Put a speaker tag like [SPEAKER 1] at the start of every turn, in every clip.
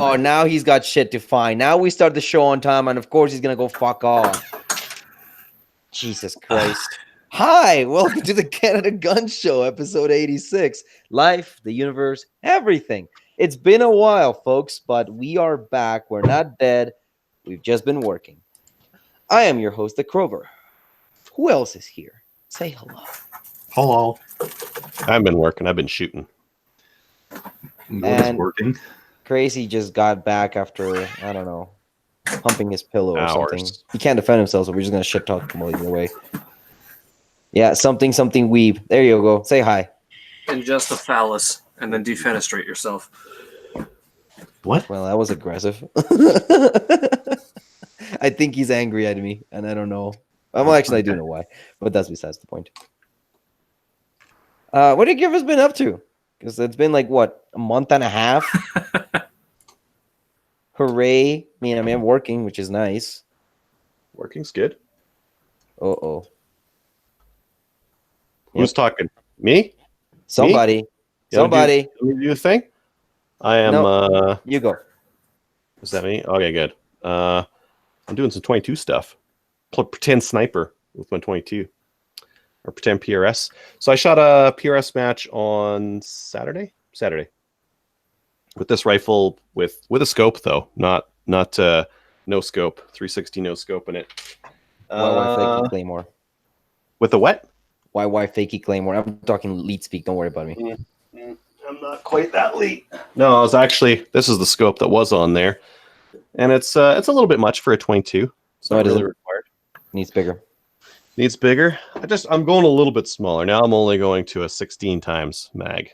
[SPEAKER 1] Oh, now he's got shit to find. Now we start the show on time, and of course he's gonna go fuck off. Jesus Christ. Hi, welcome to the Canada Guns Show, episode 86. Life, the universe, everything. It's been a while, folks, but we are back. We're not dead. We've just been working. I am your host, the Crover. Who else is here? Say hello.
[SPEAKER 2] Hello.
[SPEAKER 3] I've been working. I've been shooting.
[SPEAKER 2] What is working?
[SPEAKER 1] Crazy just got back after, I don't know, humping his pillow or something.
[SPEAKER 3] Hours.
[SPEAKER 1] He can't defend himself, so we're just going to shit talk him either way. Yeah, something weeb. There you go. Say hi.
[SPEAKER 4] Ingest a phallus and then defenestrate yourself.
[SPEAKER 2] What?
[SPEAKER 1] Well, that was aggressive. I think he's angry at me, and I don't know. Well, actually, I do know why, but that's besides the point. What have you guys been up to? Because it's been like, what, a month and a half? Hooray. I mean, I'm working, which is nice.
[SPEAKER 3] Working's good.
[SPEAKER 1] Uh-oh.
[SPEAKER 3] Who's talking? Me?
[SPEAKER 1] Somebody.
[SPEAKER 3] Me?
[SPEAKER 1] Somebody.
[SPEAKER 3] You do the thing? I am...
[SPEAKER 1] No, you go.
[SPEAKER 3] Is that me? Okay, good. I'm doing some 22 stuff. Pretend sniper with my 22. Or pretend PRS. So I shot a PRS match on Saturday? Saturday. With this rifle with a scope, though. Not no scope. 360 no scope in it.
[SPEAKER 1] Why fakey Claymore?
[SPEAKER 3] With the what?
[SPEAKER 1] Why fakey Claymore? I'm talking lead speak. Don't worry about me.
[SPEAKER 3] I'm not quite that late. No, I was actually... This is the scope that was on there. And it's a little bit much for a 22. It's not really required.
[SPEAKER 1] Needs bigger.
[SPEAKER 3] Needs bigger. I'm going a little bit smaller. Now I'm only going to a 16 times mag.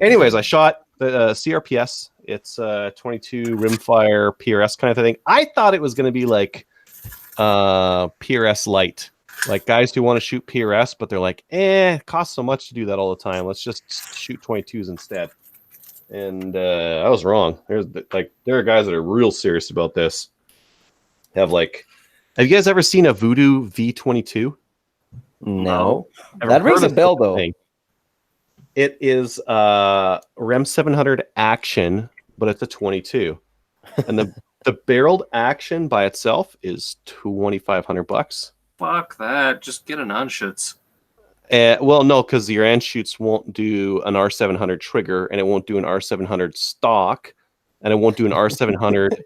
[SPEAKER 3] Anyways, I shot the CRPS. It's 22 rimfire PRS kind of thing. I thought it was going to be like PRS light. Like guys who want to shoot PRS, but they're like, it costs so much to do that all the time. Let's just shoot 22s instead. And I was wrong. There are guys that are real serious about this. Have you guys ever seen a Voodoo V22?
[SPEAKER 1] No. That rings a bell, though.
[SPEAKER 3] It is Rem 700 action, but it's a 22. And the barreled action by itself is $2,500.
[SPEAKER 4] Fuck that. Just get an Anschutz.
[SPEAKER 3] Well, no, because your Anschutz won't do an R700 trigger, and it won't do an R700 stock, and it won't do an R700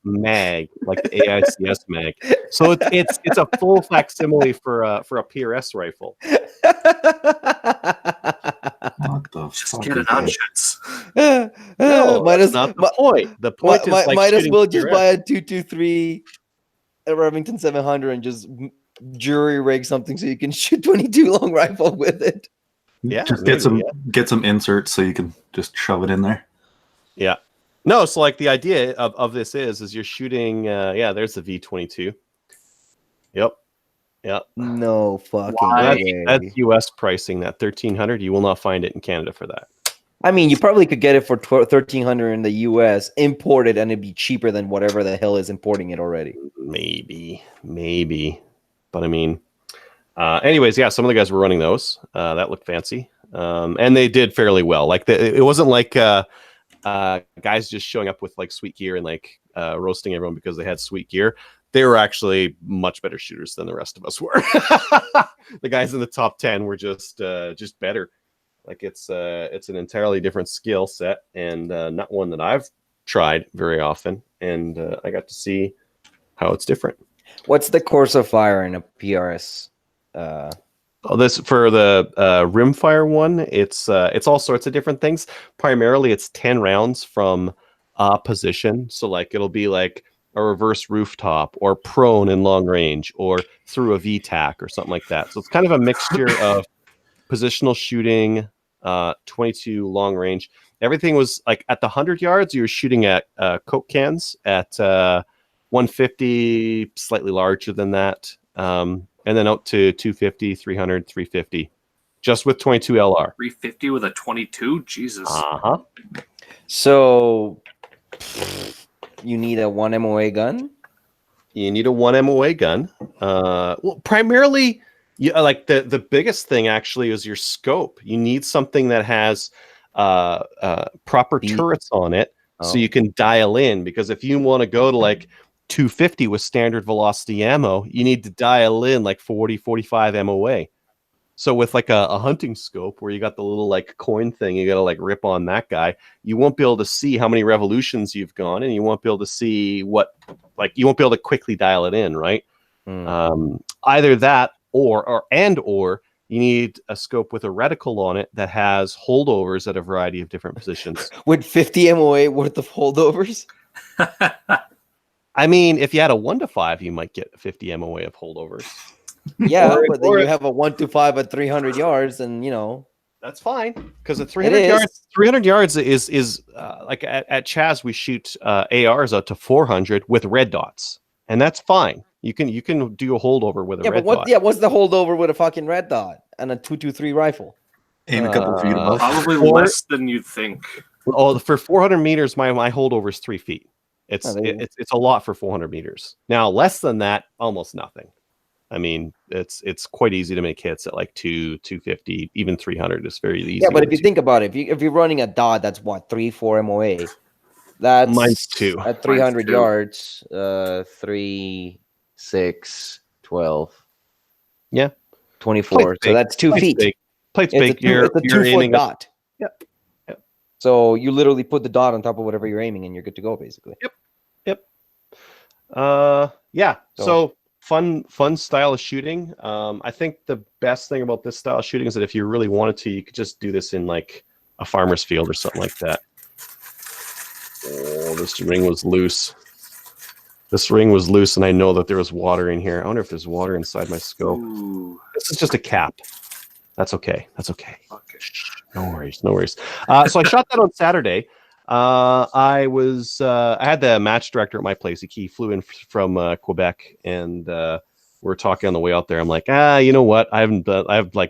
[SPEAKER 3] mag, like the AICS mag. So it's a full facsimile for a PRS rifle.
[SPEAKER 2] What the
[SPEAKER 4] Just
[SPEAKER 2] fuck
[SPEAKER 4] get an Anschutz.
[SPEAKER 3] No, that's not the point. The point is
[SPEAKER 1] might as well just
[SPEAKER 3] PRS.
[SPEAKER 1] buy a 223 a Remington 700 and just jury rig something so you can shoot 22 long rifle with it.
[SPEAKER 3] Yeah,
[SPEAKER 2] Just
[SPEAKER 3] maybe,
[SPEAKER 2] get some inserts so you can just shove it in there.
[SPEAKER 3] Yeah. No, so like the idea of this is you're shooting there's the V22. Yep.
[SPEAKER 1] No fucking
[SPEAKER 3] That's,
[SPEAKER 1] way.
[SPEAKER 3] that's US pricing, that 1,300. You will not find it in Canada for that.
[SPEAKER 1] I mean, you probably could get it for 1,300 in the US, imported, and it'd be cheaper than whatever the hell is importing it already.
[SPEAKER 3] Maybe. But I mean, anyways, yeah, some of the guys were running those. That looked fancy. And they did fairly well. Like it wasn't like guys just showing up with like sweet gear and like roasting everyone because they had sweet gear. They were actually much better shooters than the rest of us were. The guys in the top 10 were just better. Like it's an entirely different skill set and not one that I've tried very often. And I got to see how it's different.
[SPEAKER 1] What's the course of fire in a PRS?
[SPEAKER 3] This for the rimfire one. It's all sorts of different things. Primarily, it's 10 rounds from a position. So like it'll be like a reverse rooftop or prone in long range or through a VTAC or something like that. So it's kind of a mixture of positional shooting, 22 long range. Everything was like at the 100 yards, you were shooting at Coke cans at 150, slightly larger than that. And then out to 250, 300, 350, just with 22 LR.
[SPEAKER 4] 350 with a 22? Jesus.
[SPEAKER 3] Uh-huh.
[SPEAKER 1] So you need a 1 MOA gun?
[SPEAKER 3] You need a 1 MOA gun. Well, primarily, like the biggest thing actually is your scope. You need something that has proper
[SPEAKER 1] The-
[SPEAKER 3] turrets on it, so
[SPEAKER 1] Oh.
[SPEAKER 3] you can dial in. Because if you want to go to like 250 with standard velocity ammo, you need to dial in like 40, 45 MOA. So with like a hunting scope where you got the little like coin thing, you got to like rip on that guy. You won't be able to see how many revolutions you've gone, and you won't be able to see what, like, you won't be able to quickly dial it in, right? Either that or you need a scope with a reticle on it that has holdovers at a variety of different positions.
[SPEAKER 1] With 50 MOA worth of holdovers?
[SPEAKER 3] I mean, if you had a 1-5, you might get 50 MOA of holdovers.
[SPEAKER 1] Yeah,
[SPEAKER 3] Or-
[SPEAKER 1] but then
[SPEAKER 3] or-
[SPEAKER 1] you have a 1-5 at 300 yards, and you know
[SPEAKER 3] That's fine, because at
[SPEAKER 1] it
[SPEAKER 3] 300
[SPEAKER 1] is.
[SPEAKER 3] yards, 300 yards is like at Chaz we shoot ARs out to 400 with red dots, and that's fine. You can do a holdover with a
[SPEAKER 1] Yeah,
[SPEAKER 3] red
[SPEAKER 1] but
[SPEAKER 3] dot.
[SPEAKER 1] what's the holdover with a fucking red dot and a 223 rifle?
[SPEAKER 2] Aim a couple feet above.
[SPEAKER 4] Probably
[SPEAKER 3] Or-
[SPEAKER 4] less than you'd think.
[SPEAKER 3] Oh, for 400 meters, my holdover is 3 feet. It's
[SPEAKER 1] Oh, there you go.
[SPEAKER 3] it's a lot for 400 meters. Now less than that, almost nothing. I mean, it's quite easy to make hits at like 250, even 300 is very easy.
[SPEAKER 1] Yeah, but if
[SPEAKER 3] once
[SPEAKER 1] you think about it, if you're running a dot, that's what 3-4 MOA. That's
[SPEAKER 3] Mine's 2.
[SPEAKER 1] at 300
[SPEAKER 4] 2.
[SPEAKER 1] yards. 3, 6, 12.
[SPEAKER 3] Yeah.
[SPEAKER 1] 24.
[SPEAKER 3] Plate's
[SPEAKER 1] So
[SPEAKER 3] big.
[SPEAKER 1] that's 2
[SPEAKER 3] Plate's
[SPEAKER 1] feet.
[SPEAKER 3] big. Plate's
[SPEAKER 1] It's
[SPEAKER 3] big.
[SPEAKER 1] it's a 2 foot
[SPEAKER 3] aiming up-
[SPEAKER 1] dot.
[SPEAKER 3] Yep. Yep.
[SPEAKER 1] So you literally put the dot on top of whatever you're aiming, and you're good to go, basically.
[SPEAKER 3] Yeah.
[SPEAKER 1] So-
[SPEAKER 3] So fun style of shooting. I think the best thing about this style of shooting is that if you really wanted to, you could just do this in like a farmer's field or something like that. Oh, this ring was loose. And I know that there was water in here. I wonder if there's water inside my scope.
[SPEAKER 4] Ooh,
[SPEAKER 3] This is just a cap. That's okay.
[SPEAKER 4] okay.
[SPEAKER 3] No worries. So I shot that on Saturday. I had the match director at my place. He flew in from Quebec, and we're talking on the way out there. I'm like, you know what? I've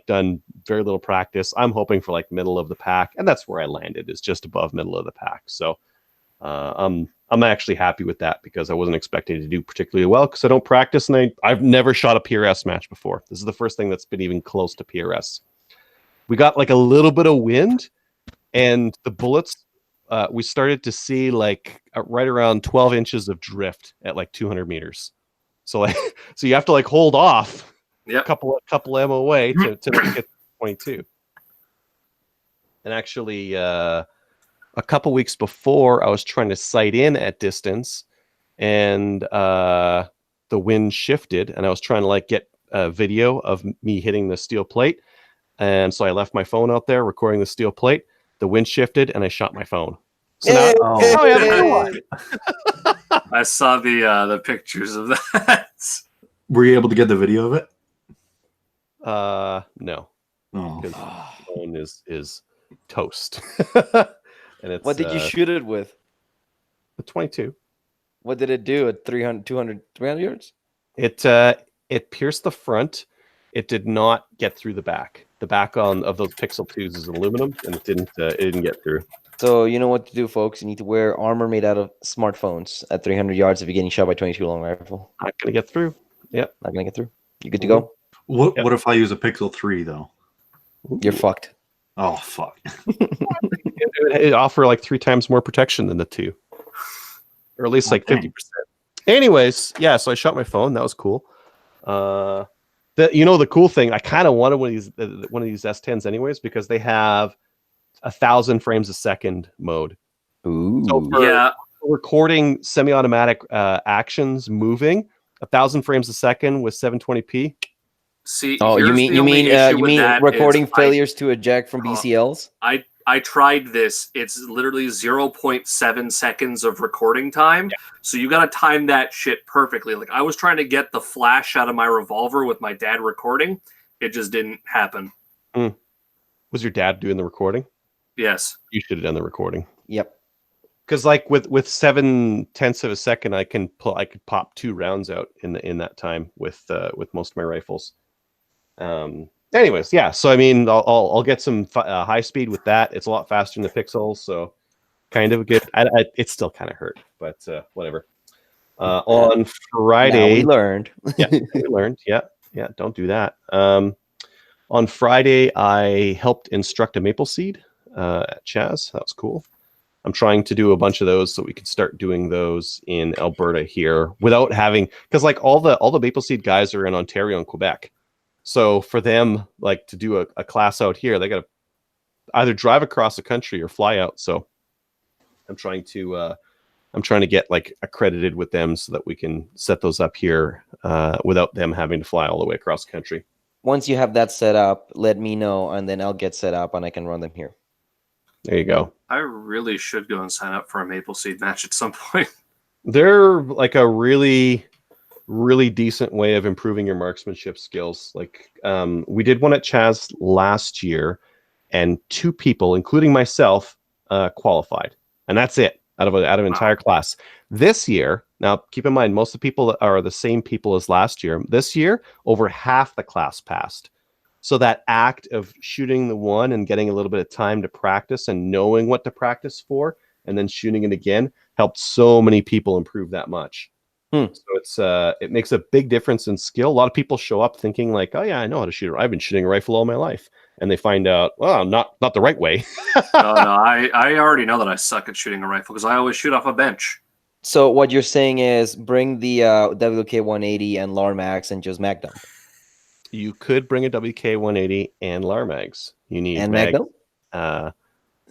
[SPEAKER 3] done very little practice. I'm hoping for like middle of the pack, and that's where I landed, is just above middle of the pack. So I'm actually happy with that, because I wasn't expecting to do particularly well, because I don't practice, and I've never shot a PRS match before. This is the first thing that's been even close to PRS. We got like a little bit of wind, and the bullets, we started to see like right around 12 inches of drift at like 200 meters. So like, so you have to like hold off
[SPEAKER 4] Yep.
[SPEAKER 3] a couple MOA to make it 22. And actually, a couple weeks before, I was trying to sight in at distance, and the wind shifted, and I was trying to like get a video of me hitting the steel plate. And so I left my phone out there recording the steel plate. The wind shifted, and I shot my phone. So now,
[SPEAKER 4] I saw the pictures of that.
[SPEAKER 2] Were you able to get the video of it?
[SPEAKER 3] no,
[SPEAKER 2] Oh,
[SPEAKER 3] because the phone is toast. And it's
[SPEAKER 1] What did you shoot it with?
[SPEAKER 3] the 22.
[SPEAKER 1] What did it do at 300, 200, 300 yards?
[SPEAKER 3] It pierced the front. It did not get through the back. The back of those Pixel 2s is aluminum, and it didn't get through.
[SPEAKER 1] So you know what to do, folks. You need to wear armor made out of smartphones at 300 yards if you're getting shot by 22 long rifle.
[SPEAKER 3] Not gonna get through.
[SPEAKER 1] Not gonna get through. You good to go?
[SPEAKER 2] what
[SPEAKER 3] Yep.
[SPEAKER 2] what if I use a Pixel 3 though?
[SPEAKER 1] You're fucked.
[SPEAKER 2] Oh fuck!
[SPEAKER 3] It offer like 3 times more protection than the 2, or at least like 50%. Anyways, yeah. So I shot my phone. That was cool. The cool thing, I kind of wanted one of these S10s anyways, because they have 1,000 frames a second mode.
[SPEAKER 1] Ooh.
[SPEAKER 3] So for
[SPEAKER 4] Yeah.
[SPEAKER 3] recording semi-automatic actions moving, 1,000 frames a second with 720p.
[SPEAKER 4] See,
[SPEAKER 1] Oh, you
[SPEAKER 4] here's
[SPEAKER 1] mean
[SPEAKER 4] the
[SPEAKER 1] you
[SPEAKER 4] only
[SPEAKER 1] mean
[SPEAKER 4] issue
[SPEAKER 1] you
[SPEAKER 4] with
[SPEAKER 1] mean
[SPEAKER 4] that
[SPEAKER 1] recording
[SPEAKER 4] is
[SPEAKER 1] failures to eject from BCLs?
[SPEAKER 4] I tried this. It's literally 0.7 seconds of recording time. So you got to time that shit perfectly. Like I was trying to get the flash out of my revolver with my dad recording. It just didn't happen.
[SPEAKER 3] Was your dad doing the recording?
[SPEAKER 4] Yes.
[SPEAKER 3] You should have done the recording.
[SPEAKER 1] Yep.
[SPEAKER 3] Because like with 7/10 of a second, I could pop 2 rounds out in that time with most of my rifles. Anyways, yeah. So I mean, I'll get some high speed with that. It's a lot faster than the Pixels, so kind of good. It still kind of hurt, but whatever. On
[SPEAKER 1] Now
[SPEAKER 3] Friday,
[SPEAKER 1] we learned.
[SPEAKER 3] we learned. Yeah, don't do that. On Friday, I helped instruct a maple seed at Chaz. That was cool. I'm trying to do a bunch of those so we can start doing those in Alberta here without having, because like all the Maple Seed guys are in Ontario and Quebec. So for them, like to do a class out here, they got to either drive across the country or fly out. So I'm trying to get like accredited with them so that we can set those up here without them having to fly all the way across the country.
[SPEAKER 1] Once you have that set up, let me know, and then I'll get set up and I can run them here.
[SPEAKER 3] There you go.
[SPEAKER 4] I really should go and sign up for a Maple Seed match at some point.
[SPEAKER 3] They're like a really, really decent way of improving your marksmanship skills. Like we did one at Chaz last year, and 2 people, including myself, qualified, and that's it out of an entire class. This year, now keep in mind, most of the people are the same people as last year. This year, over half the class passed. So that act of shooting the one and getting a little bit of time to practice and knowing what to practice for, and then shooting it again, helped so many people improve that much. So it makes a big difference in skill. A lot of people show up thinking like, oh yeah, I know how to shoot. I've been shooting a rifle all my life. And they find out, well, not the right way.
[SPEAKER 4] No, I already know that I suck at shooting a rifle because I always shoot off a bench.
[SPEAKER 1] So what you're saying is bring the WK-180 and Larmax and just mag dump.
[SPEAKER 3] You could bring a WK-180 and Larmags. You need
[SPEAKER 1] And mag dump?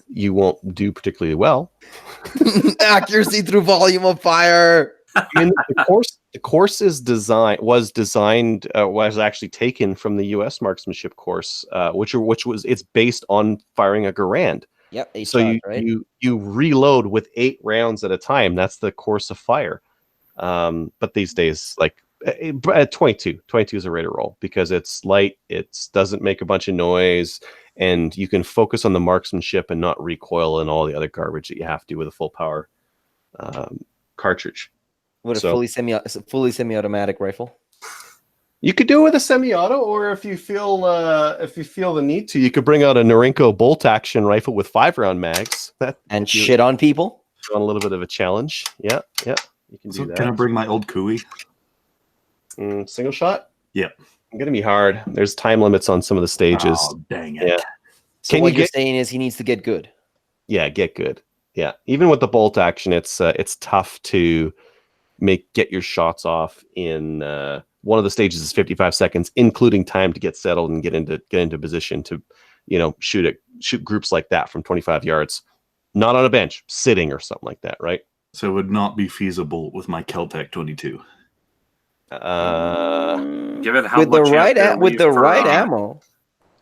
[SPEAKER 3] You won't do particularly well.
[SPEAKER 1] Accuracy through volume of fire.
[SPEAKER 3] I mean, the course was actually taken from the U.S. marksmanship course, it's based on firing a Garand.
[SPEAKER 1] Yep. 8
[SPEAKER 3] So
[SPEAKER 1] shots, right?
[SPEAKER 3] you reload with 8 rounds at a time. That's the course of fire. But these days, like at 22 is a rate of roll because it's light, it doesn't make a bunch of noise, and you can focus on the marksmanship and not recoil and all the other garbage that you have to with a full power cartridge.
[SPEAKER 1] With a fully semi-automatic rifle.
[SPEAKER 3] You could do it with a semi-auto, or if you feel the need to, you could bring out a Norinco bolt action rifle with 5-round mags.
[SPEAKER 1] And shit on people.
[SPEAKER 3] On a little bit of a challenge. Yeah, you can do that.
[SPEAKER 2] Can I bring my old Kui?
[SPEAKER 3] Single shot?
[SPEAKER 2] Yeah.
[SPEAKER 3] It's gonna be hard. There's time limits on some of the stages.
[SPEAKER 2] Oh, dang it.
[SPEAKER 3] Yeah.
[SPEAKER 1] So what you're saying is he needs to get good.
[SPEAKER 3] Yeah, get good. Yeah. Even with the bolt action, it's tough to get your shots off in one of the stages is 55 seconds, including time to get settled and get into position to, shoot groups like that from 25 yards, not on a bench, sitting or something like that, right?
[SPEAKER 2] So it would not be feasible with my Keltec 22.
[SPEAKER 4] Given how
[SPEAKER 1] With the
[SPEAKER 4] much you have
[SPEAKER 1] right
[SPEAKER 4] to leave for,
[SPEAKER 1] ammo.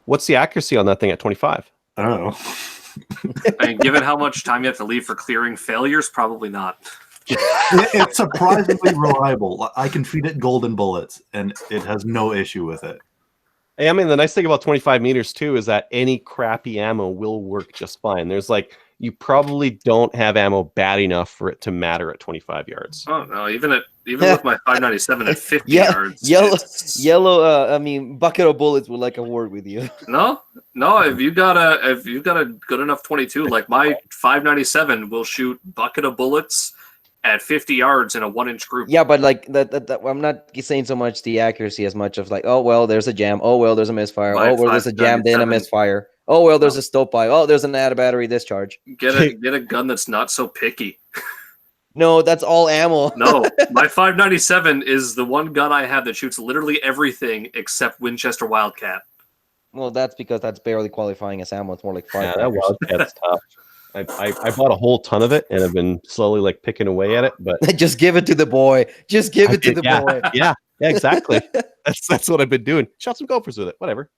[SPEAKER 3] What's the accuracy on that thing at 25?
[SPEAKER 2] I don't know.
[SPEAKER 4] I mean, given how much time you have to leave for clearing failures, probably not.
[SPEAKER 2] It's surprisingly reliable. I can feed it golden bullets, and it has no issue with it.
[SPEAKER 3] Hey, I mean, the nice thing about 25 meters too is that any crappy ammo will work just fine. There's you probably don't have ammo bad enough for it to matter at 25 yards.
[SPEAKER 4] Oh no, even with my 597 at 50 yards.
[SPEAKER 1] Bucket of bullets would like a word with you.
[SPEAKER 4] No. If you got a good enough 22, like my 597 will shoot bucket of bullets at 50 yards in a 1-inch group.
[SPEAKER 1] Yeah, but I'm not saying so much the accuracy as much of oh well, there's a jam. Oh well, there's a misfire. Oh well, there's a jam, then a misfire. Oh well, there's a stovepipe. Oh, there's an add battery discharge.
[SPEAKER 4] Get a gun that's not so picky.
[SPEAKER 1] No, that's all ammo.
[SPEAKER 4] No, my 597 is the one gun I have that shoots literally everything except Winchester Wildcat.
[SPEAKER 1] Well, that's because that's barely qualifying as ammo. It's more like
[SPEAKER 3] Yeah, that
[SPEAKER 1] firecrackers.
[SPEAKER 3] Wildcat's tough. I bought a whole ton of it and I've been slowly picking away at it, but
[SPEAKER 1] Just give it to the boy. Just give it to the boy.
[SPEAKER 3] yeah, exactly. That's what I've been doing. Shot some gophers with it. Whatever.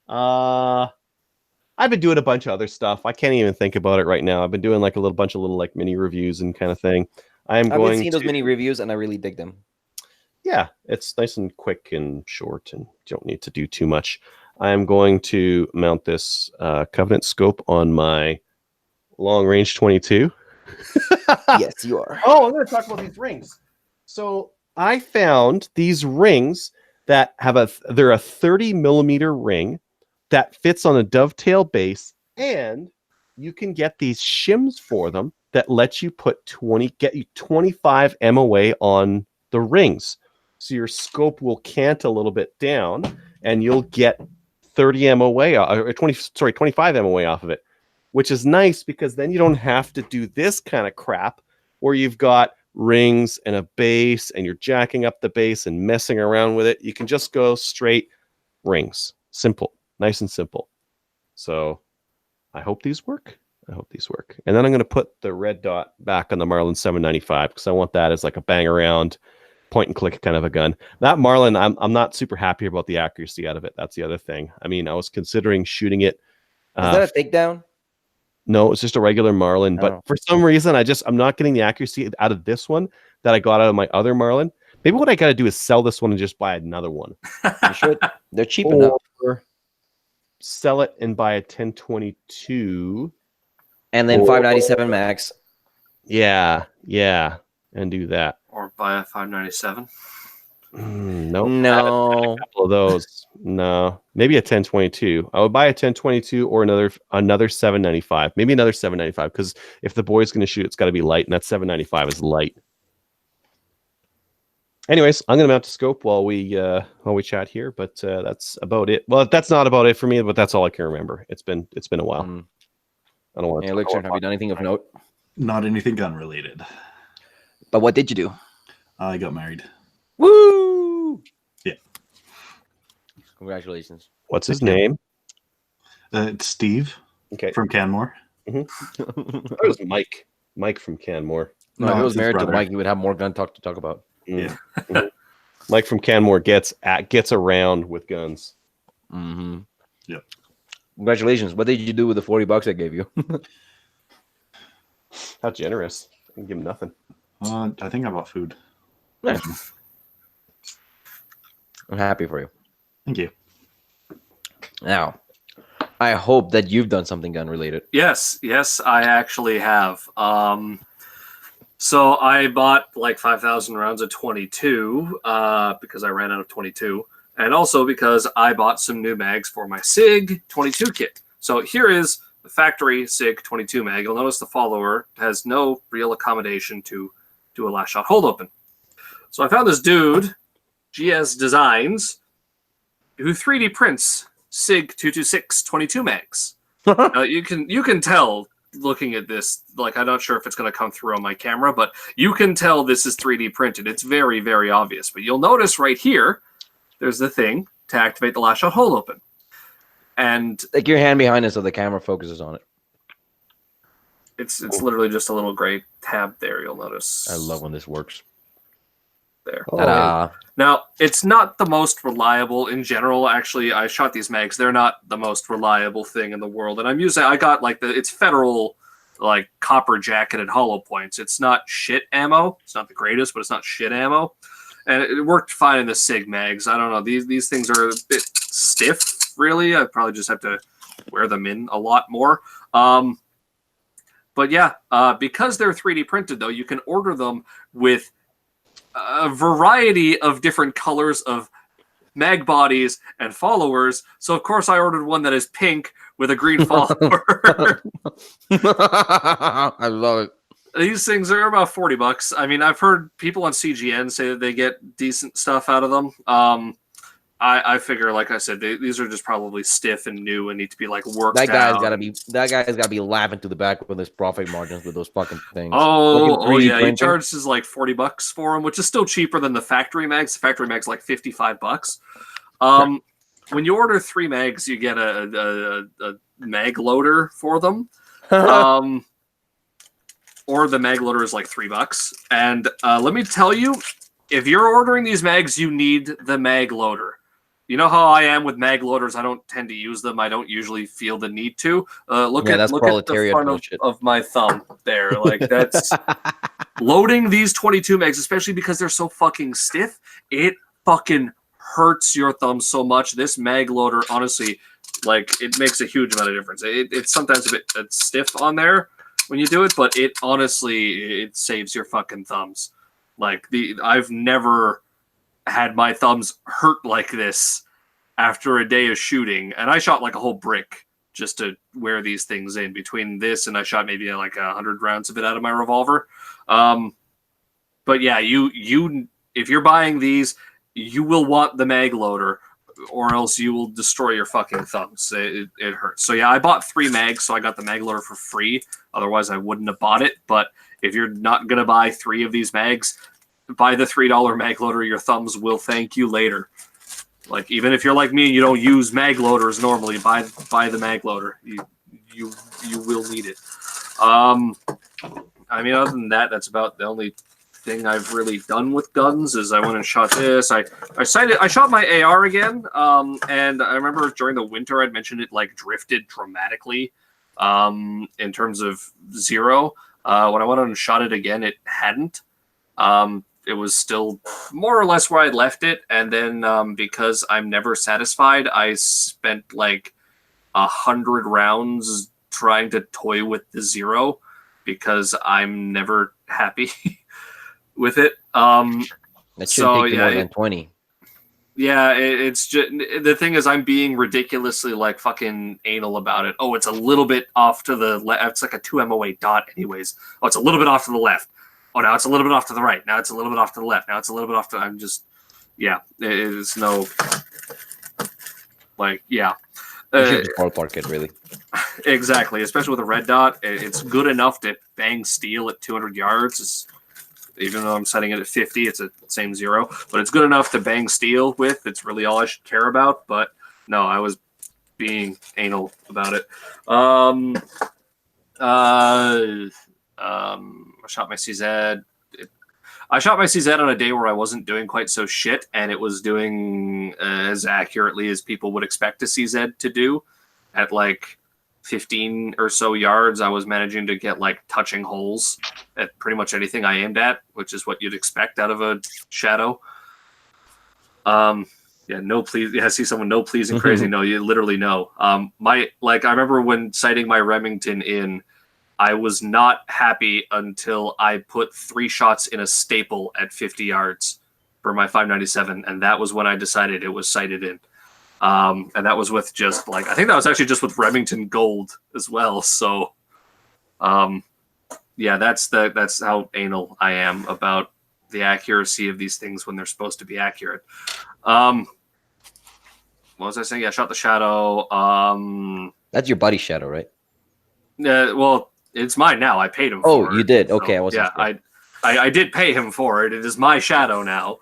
[SPEAKER 3] I've been doing a bunch of other stuff. I can't even think about it right now. I've been doing a bunch of little mini reviews and kind of thing.
[SPEAKER 1] I've been seeing those mini reviews and I really dig them.
[SPEAKER 3] Yeah, it's nice and quick and short and you don't need to do too much. I am going to mount this Covenant scope on my long range 22.
[SPEAKER 1] Yes, you are.
[SPEAKER 3] Oh, I'm going to talk about these rings. So I found these rings that they're a 30 millimeter ring that fits on a dovetail base, and you can get these shims for them that let you get you 25 MOA on the rings. So your scope will cant a little bit down and you'll get 30 MOA or 25 MOA off of it. which is nice because then you don't have to do this kind of crap where you've got rings and a base and you're jacking up the base and messing around with it. You can just go straight rings. Simple, nice and simple. So I hope these work. And then I'm going to put the red dot back on the Marlin 795 because I want that as like a bang around point and click kind of a gun. That Marlin, I'm not super happy about the accuracy out of it. That's the other thing. I mean, I was considering shooting it.
[SPEAKER 1] Is that a takedown?
[SPEAKER 3] No, it's just a regular Marlin. But for some reason, I'm not getting the accuracy out of this one that I got out of my other Marlin. Maybe what I got to do is sell this one and just buy another one.
[SPEAKER 1] You should. They're cheap enough.
[SPEAKER 3] Sell it and buy a 1022.
[SPEAKER 1] And then 597 max.
[SPEAKER 3] Yeah, and do that.
[SPEAKER 4] Or buy a 597.
[SPEAKER 3] No,
[SPEAKER 1] no.
[SPEAKER 3] A couple of those. No, maybe a 1022. I would buy a 1022 or another 795. Maybe another 795 because if the boy's going to shoot, it's got to be light, and that 795 is light. Anyways, I'm going to mount the scope while we chat here, but that's about it. Well, that's not about it for me, but that's all I can remember. It's been a while. I don't want to.
[SPEAKER 1] Elixir, have you done anything of note?
[SPEAKER 2] Not anything gun related.
[SPEAKER 1] But what did you do?
[SPEAKER 2] I got married.
[SPEAKER 1] Woo!
[SPEAKER 2] Yeah.
[SPEAKER 1] Congratulations.
[SPEAKER 3] What's his name?
[SPEAKER 2] It's Steve.
[SPEAKER 3] Okay.
[SPEAKER 2] From Canmore.
[SPEAKER 3] It was Mike. Mike from Canmore.
[SPEAKER 1] No, if he was
[SPEAKER 2] it's his
[SPEAKER 1] married to
[SPEAKER 2] brother.
[SPEAKER 1] Mike, he would have more gun talk to talk about.
[SPEAKER 2] Yeah.
[SPEAKER 3] Mike from Canmore gets around with guns.
[SPEAKER 1] Mm-hmm.
[SPEAKER 2] Yep.
[SPEAKER 1] Congratulations. What did you do with the $40 I gave you?
[SPEAKER 3] How generous. I can give him nothing.
[SPEAKER 2] I think I bought food.
[SPEAKER 1] Nice. I'm happy for you.
[SPEAKER 2] Thank you.
[SPEAKER 1] Now, I hope that you've done something gun related.
[SPEAKER 4] Yes, I actually have. So I bought like 5,000 rounds of 22 because I ran out of 22. And also because I bought some new mags for my SIG 22 kit. So here is the factory SIG 22 mag. You'll notice the follower has no real accommodation to do a last shot hold open. So I found this dude, GS Designs, who 3D prints SIG 226 22 mags. You can tell looking at this, like I'm not sure if it's going to come through on my camera, but you can tell this is 3D printed. It's very, very obvious. But you'll notice right here, there's the thing to activate the last shot hold open. And
[SPEAKER 1] Like your hand behind it so the camera focuses on it.
[SPEAKER 4] it's literally just a little gray tab there, you'll notice.
[SPEAKER 1] I love when this works.
[SPEAKER 4] There.
[SPEAKER 1] Ta-da.
[SPEAKER 4] Now, it's not the most reliable in general. Actually, I shot these mags. They're not the most reliable thing in the world. And I got like it's federal, like copper jacketed hollow points. It's not shit ammo. It's not the greatest, but it's not shit ammo. And it worked fine in the SIG mags. I don't know. These things are a bit stiff, really. I probably just have to wear them in a lot more. But yeah, because they're 3D printed, though, you can order them with a variety of different colors of mag bodies and followers. So, of course, I ordered one that is pink with a green follower.
[SPEAKER 1] I love it.
[SPEAKER 4] These things are about $40. I mean, I've heard people on CGN say that they get decent stuff out of them. I figure, like I said, these are just probably stiff and new and need to be like worked
[SPEAKER 1] That guy's
[SPEAKER 4] out.
[SPEAKER 1] gotta be laughing to the back with his profit margins with those fucking things.
[SPEAKER 4] Oh yeah, he
[SPEAKER 1] printing.
[SPEAKER 4] charges like $40 for them, which is still cheaper than the factory mags. The factory mags like $55. When you order 3 mags, you get a mag loader for them. Or the mag loader is like $3. And let me tell you, if you're ordering these mags, you need the mag loader. You know how I am with mag loaders. I don't tend to use them. I don't usually feel the need to. Look at the front of my thumb there. Like that's loading these 22 mags, especially because they're so fucking stiff. It fucking hurts your thumb so much. This mag loader, honestly, like it makes a huge amount of difference. It's sometimes a bit stiff on there when you do it, but it honestly it saves your fucking thumbs. Like I've never had my thumbs hurt like this after a day of shooting, and I shot like a whole brick just to wear these things in. Between this and I shot maybe like 100 rounds of it out of my revolver. But yeah, you if you're buying these, you will want the mag loader or else you will destroy your fucking thumbs. It hurts. So yeah, I bought 3 mags, so I got the mag loader for free. Otherwise, I wouldn't have bought it. But if you're not gonna buy 3 of these mags, buy the $3 mag loader. Your thumbs will thank you later. Like, even if you're like me and you don't use mag loaders normally, buy the mag loader. You will need it. I mean, other than that, that's about the only thing I've really done with guns. Is I went and shot this. I shot my AR again. And I remember during the winter I'd mentioned it like drifted dramatically. In terms of zero. When I went on and shot it again, it hadn't. It was still more or less where I left it, and then because I'm never satisfied, I spent like 100 rounds trying to toy with the zero because I'm never happy with it.
[SPEAKER 1] That shouldn't take you more than 20.
[SPEAKER 4] Yeah, it's just the thing is I'm being ridiculously like fucking anal about it. Oh, it's a little bit off to the left. It's like a 2 MOA dot, anyways. Oh, it's a little bit off to the left. Oh, now it's a little bit off to the right. Now it's a little bit off to the left. Now it's a little bit off to. I'm just, yeah. It is no, like, yeah.
[SPEAKER 1] You should just ballpark it, really.
[SPEAKER 4] Exactly, especially with a red dot. It's good enough to bang steel at 200 yards. Even though I'm setting it at 50, it's the same zero. But it's good enough to bang steel with. It's really all I should care about. But no, I was being anal about it. I shot my CZ. I shot my CZ on a day where I wasn't doing quite so shit, and it was doing as accurately as people would expect a CZ to do. At like 15 or so yards, I was managing to get like touching holes at pretty much anything I aimed at, which is what you'd expect out of a shadow. Yeah, no please. Yeah, I see someone no pleasing crazy. No, you literally no. I remember when sighting my Remington in, I was not happy until I put 3 shots in a staple at 50 yards for my 5.97, and that was when I decided it was sighted in. And that was with just like, I think that was actually just with Remington Gold as well. So, yeah, that's how anal I am about the accuracy of these things when they're supposed to be accurate. What was I saying? Yeah, I shot the shadow.
[SPEAKER 1] That's your buddy shadow, right?
[SPEAKER 4] Well, it's mine now. I paid him for it.
[SPEAKER 1] Oh, you did? Okay,
[SPEAKER 4] So,
[SPEAKER 1] I wasn't
[SPEAKER 4] yeah,
[SPEAKER 1] sure.
[SPEAKER 4] I did pay him for it. It is my shadow now.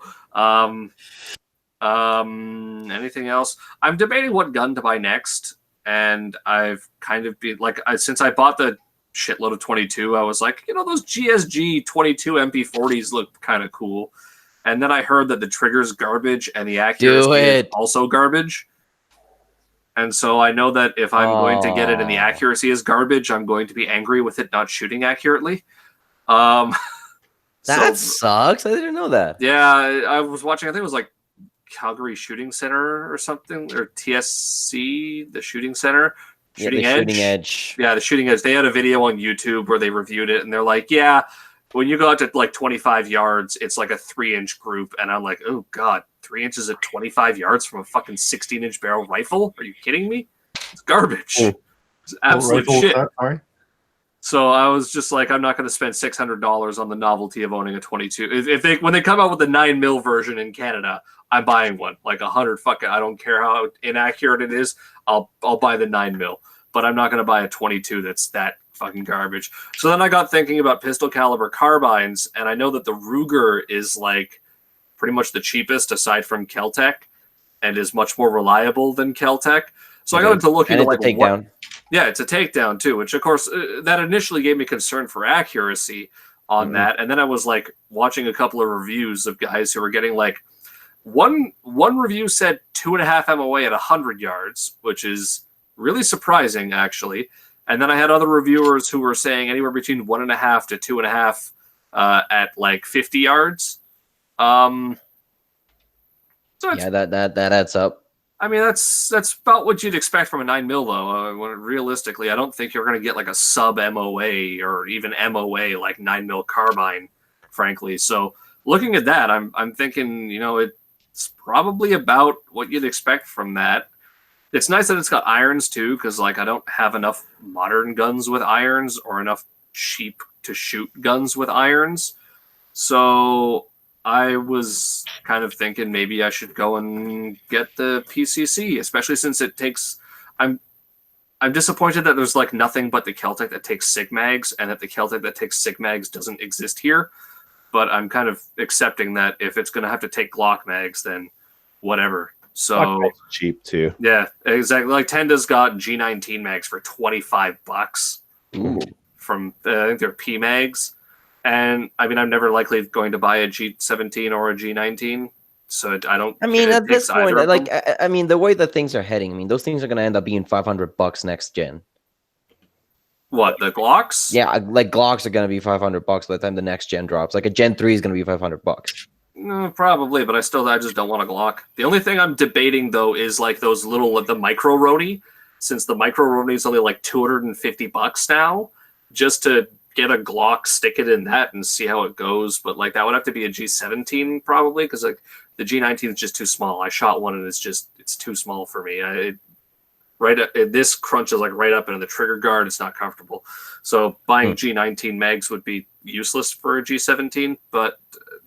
[SPEAKER 4] Anything else? I'm debating what gun to buy next, and I've kind of been like, since I bought the shitload of 22, I was like, those GSG 22 MP40s look kind of cool. And then I heard that the trigger's garbage and the accuracy is also garbage. And so I know that if I'm going to get it and the accuracy is garbage, I'm going to be angry with it not shooting accurately.
[SPEAKER 1] That sucks. I didn't know that.
[SPEAKER 4] Yeah, I was watching, I think it was like Calgary Shooting Center or something, or TSC, the Shooting Center. Shooting Edge. Yeah, the Shooting Edge. They had a video on YouTube where they reviewed it, and they're like, yeah, when you go out to like 25 yards, it's like a 3-inch group. And I'm like, oh, God, 3 inches at 25 yards from a fucking 16-inch barrel rifle? Are you kidding me? It's garbage. It's absolute shit.
[SPEAKER 2] Sorry?
[SPEAKER 4] So I was just like, I'm not going to spend $600 on the novelty of owning a 22. When they come out with the 9mm version in Canada, I'm buying one. Like 100 fucking, I don't care how inaccurate it is. I'll buy the 9mm, but I'm not going to buy a 22 that's that fucking garbage. So then I got thinking about pistol caliber carbines, and I know that the Ruger is like pretty much the cheapest aside from Keltec, and is much more reliable than Keltec. So I got into looking at like
[SPEAKER 1] takedown.
[SPEAKER 4] Yeah, it's a takedown too, which of course that initially gave me concern for accuracy on that, and then I was like watching a couple of reviews of guys who were getting like one review said 2.5 MOA at 100 yards, which is really surprising actually. And then I had other reviewers who were saying anywhere between 1.5 to 2.5 at like 50 yards. So
[SPEAKER 1] yeah, that adds up.
[SPEAKER 4] I mean, that's about what you'd expect from a 9mm, though. Realistically, I don't think you're going to get like a sub MOA or even MOA like 9mm carbine, frankly. So looking at that, I'm thinking, it's probably about what you'd expect from that. It's nice that it's got irons too, because like I don't have enough modern guns with irons or enough cheap to shoot guns with irons. So I was kind of thinking maybe I should go and get the PCC, especially since it takes. I'm disappointed that there's like nothing but the Celtic that takes Sig Mags, and that the Celtic that takes Sig Mags doesn't exist here. But I'm kind of accepting that if it's going to have to take Glock mags, then whatever. So
[SPEAKER 3] cheap too.
[SPEAKER 4] Yeah, exactly. Like Tenda's got G19 mags for $25 from I think they're P mags, and I mean I'm never likely going to buy a G17 or a G19, so I don't.
[SPEAKER 1] I mean, at this point, like,
[SPEAKER 4] them.
[SPEAKER 1] I mean, the way that things are heading, I mean, those things are going to end up being $500 next gen.
[SPEAKER 4] What, the Glocks?
[SPEAKER 1] Yeah, like Glocks are going to be $500 by the time the next gen drops. Like a Gen 3 is going to be $500.
[SPEAKER 4] No, probably, but I just don't want a Glock. The only thing I'm debating though is like those little the micro Roni, since the micro Roni is only like $250 now, just to get a Glock, stick it in that, and see how it goes. But like that would have to be a G17 probably, because like the G19 is just too small. I shot one and it's too small for me. This crunch is like right up into the trigger guard. It's not comfortable. So buying G19 mags would be useless for a G17, but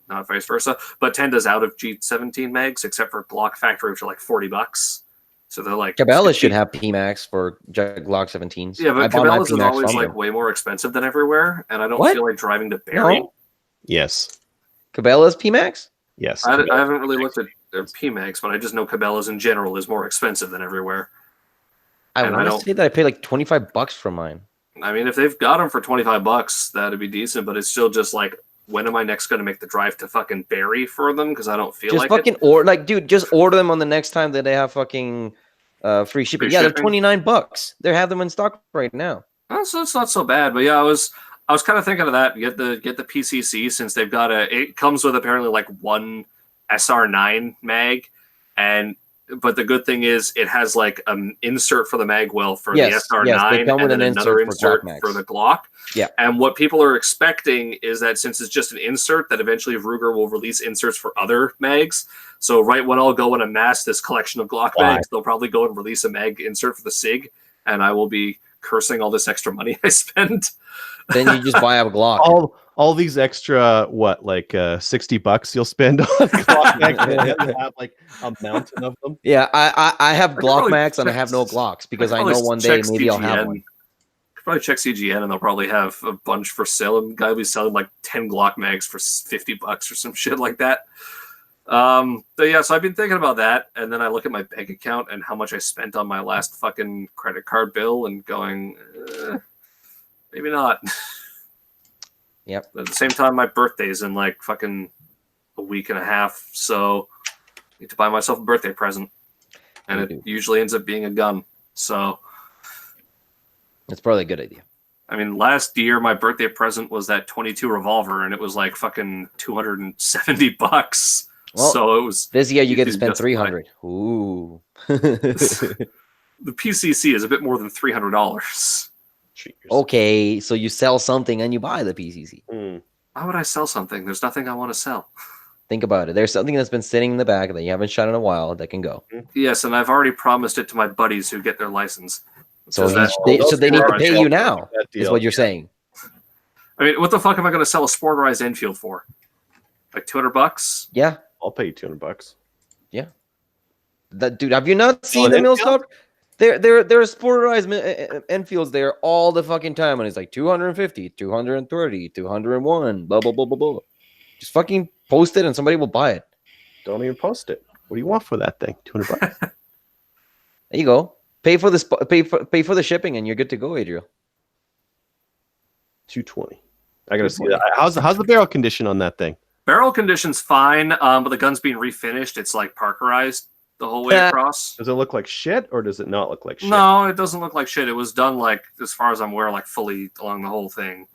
[SPEAKER 4] not vice versa. But Tenda's out of G17 mags except for Glock Factory, which are like $40. So they're like
[SPEAKER 1] Cabela's should have PMax for Glock 17s.
[SPEAKER 4] Yeah, but Cabela's is always like way more expensive than everywhere, and I don't feel like driving to Barrie.
[SPEAKER 1] No?
[SPEAKER 3] Yes.
[SPEAKER 1] Cabela's PMax?
[SPEAKER 3] Yes.
[SPEAKER 4] I haven't really looked at their PMax, but I just know Cabela's in general is more expensive than everywhere.
[SPEAKER 1] I want to say that I paid like $25 for mine.
[SPEAKER 4] I mean, if they've got them for $25, that'd be decent. But it's still just like, when am I next going to make the drive to fucking Barrie for them? Because I don't feel
[SPEAKER 1] just
[SPEAKER 4] like
[SPEAKER 1] fucking
[SPEAKER 4] it.
[SPEAKER 1] Like, dude, just order them on the next time that they have fucking free shipping. They're $29. They have them in stock right now.
[SPEAKER 4] Oh, so it's not so bad. But yeah, I was kind of thinking of that. Get the PCC, since they've got it comes with apparently like one SR9 mag, but the good thing is it has like an insert for the mag well for the SR9 and then another insert for the Glock.
[SPEAKER 1] Yeah.
[SPEAKER 4] And what people are expecting is that since it's just an insert, that eventually Ruger will release inserts for other mags. So right when I'll go and amass this collection of Glock mags, they'll probably go and release a mag insert for the SIG, and I will be cursing all this extra money I spent.
[SPEAKER 1] Then you just buy a Glock.
[SPEAKER 3] All these extra $60 you'll spend on Glock mags. Have like a mountain of them.
[SPEAKER 1] Yeah, I have Glock mags and I have no Glocks because I know one day maybe I'll have one.
[SPEAKER 4] Probably check CGN and they'll probably have a bunch for sale. And guy will be selling like 10 Glock mags for $50 or some shit like that. But yeah, so I've been thinking about that, and then I look at my bank account and how much I spent on my last fucking credit card bill, and going, maybe not.
[SPEAKER 1] Yep.
[SPEAKER 4] But at the same time, my birthday's in like fucking a week and a half, so I need to buy myself a birthday present, and it usually ends up being a gun. So
[SPEAKER 1] it's probably a good idea.
[SPEAKER 4] I mean, last year my birthday present was that 22 revolver, and it was like fucking $270.
[SPEAKER 1] Well,
[SPEAKER 4] so it was.
[SPEAKER 1] This year you get to spend $300. Ooh.
[SPEAKER 4] The PCC is a bit more than $300.
[SPEAKER 1] Okay, so you sell something and you buy the PCC.
[SPEAKER 4] Why would I sell something? There's nothing I want to sell.
[SPEAKER 1] Think about it. There's something that's been sitting in the back that you haven't shot in a while that can go.
[SPEAKER 4] Yes, and I've already promised it to my buddies who get their license.
[SPEAKER 1] So they need to pay you now, is what you're saying.
[SPEAKER 4] I mean, what the fuck am I going to sell a sporterized Enfield for? Like $200?
[SPEAKER 1] Yeah.
[SPEAKER 3] I'll pay you $200.
[SPEAKER 1] Yeah. Dude, have you not seen the mill stock? There are sporterized Enfields there all the fucking time, and it's like 250, 230, 201, blah blah blah blah blah. Just fucking post it, and somebody will buy it.
[SPEAKER 3] Don't even post it. What do you want for that thing? $200.
[SPEAKER 1] There you go. Pay for the shipping, and you're good to go, Adriel.
[SPEAKER 3] $220. I gotta see that. How's the barrel condition on that thing?
[SPEAKER 4] Barrel condition's fine, but the gun's being refinished. It's like Parkerized the whole way across.
[SPEAKER 3] Does it look like shit, or does it not look like shit?
[SPEAKER 4] No, it doesn't look like shit. It was done like, as far as I'm aware, like fully along the whole thing.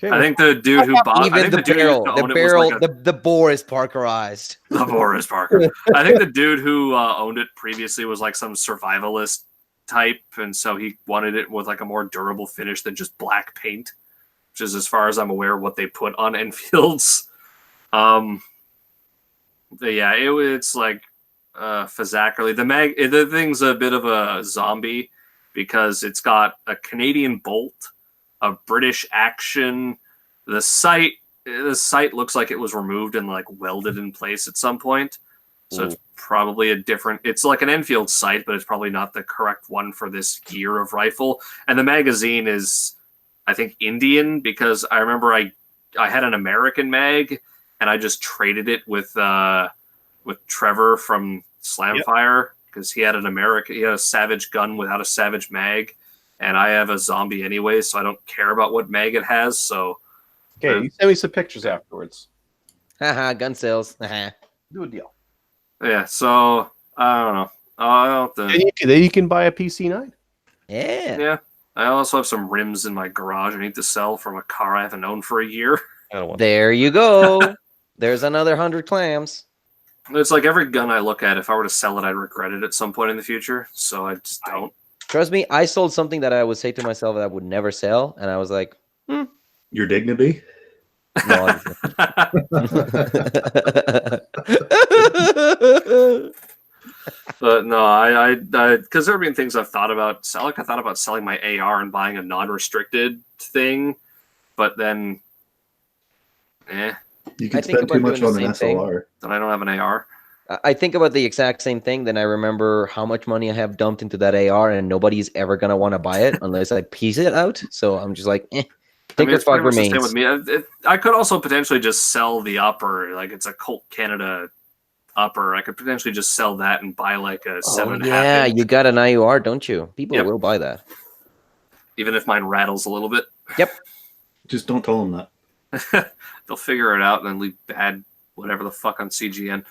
[SPEAKER 4] Okay, I think the dude who bought
[SPEAKER 1] the bore is Parkerized.
[SPEAKER 4] The bore is Parker. I think the dude who owned it previously was like some survivalist type, and so he wanted it with like a more durable finish than just black paint, which is, as far as I'm aware, what they put on Enfields. But yeah, it's like Fazzackerly. The thing's a bit of a zombie because it's got a Canadian bolt, a British action. The sight the sight looks like it was removed and like welded in place at some point. So it's probably a different. It's like an Enfield sight, but it's probably not the correct one for this gear of rifle. And the magazine is, I think, Indian, because I remember I had an American mag and I just traded it with Trevor from Slamfire because he had a Savage gun without a Savage mag, and I have a zombie anyway, so I don't care about what mag it has. So
[SPEAKER 3] Okay, you send me some pictures afterwards.
[SPEAKER 1] Haha, gun sales. Haha.
[SPEAKER 3] Do a deal.
[SPEAKER 4] yeah, so I don't know. I'll have to,
[SPEAKER 3] Then you can buy a PC9.
[SPEAKER 1] Yeah.
[SPEAKER 4] yeah. I also have some rims in my garage I need to sell from a car I haven't owned for a year.
[SPEAKER 3] I don't want
[SPEAKER 1] There you go. There's another 100 clams.
[SPEAKER 4] It's like every gun I look at, if I were to sell it, I'd regret it at some point in the future. So I just don't.
[SPEAKER 1] Trust me, I sold something that I would say to myself that I would never sell, and I was like,
[SPEAKER 2] Your dignity?
[SPEAKER 1] no.
[SPEAKER 4] But no, I because there have been things I've thought about selling. I thought about selling my AR and buying a non-restricted thing, but then,
[SPEAKER 2] You
[SPEAKER 1] I
[SPEAKER 2] can
[SPEAKER 1] think
[SPEAKER 2] spend too
[SPEAKER 1] about
[SPEAKER 2] much
[SPEAKER 1] doing
[SPEAKER 2] on
[SPEAKER 1] the
[SPEAKER 2] an
[SPEAKER 1] same thing.
[SPEAKER 2] SLR.
[SPEAKER 4] then I don't have an AR.
[SPEAKER 1] I think about the exact same thing. Then I remember how much money I have dumped into that AR, and nobody's ever gonna want to buy it unless I piece it out. So I'm just like, Take your
[SPEAKER 4] it's pretty
[SPEAKER 1] fuck
[SPEAKER 4] much the same
[SPEAKER 1] remains.
[SPEAKER 4] with me. I could also potentially just sell the upper, like it's a Colt Canada upper. I could potentially just sell that and buy like a 7.5
[SPEAKER 1] yeah,
[SPEAKER 4] inch,
[SPEAKER 1] you got an IUR, don't you? People
[SPEAKER 4] Yep.
[SPEAKER 1] will buy that.
[SPEAKER 4] even if mine rattles a little bit.
[SPEAKER 2] Just don't tell them that.
[SPEAKER 4] They'll figure it out and then leave bad whatever the fuck on CGN.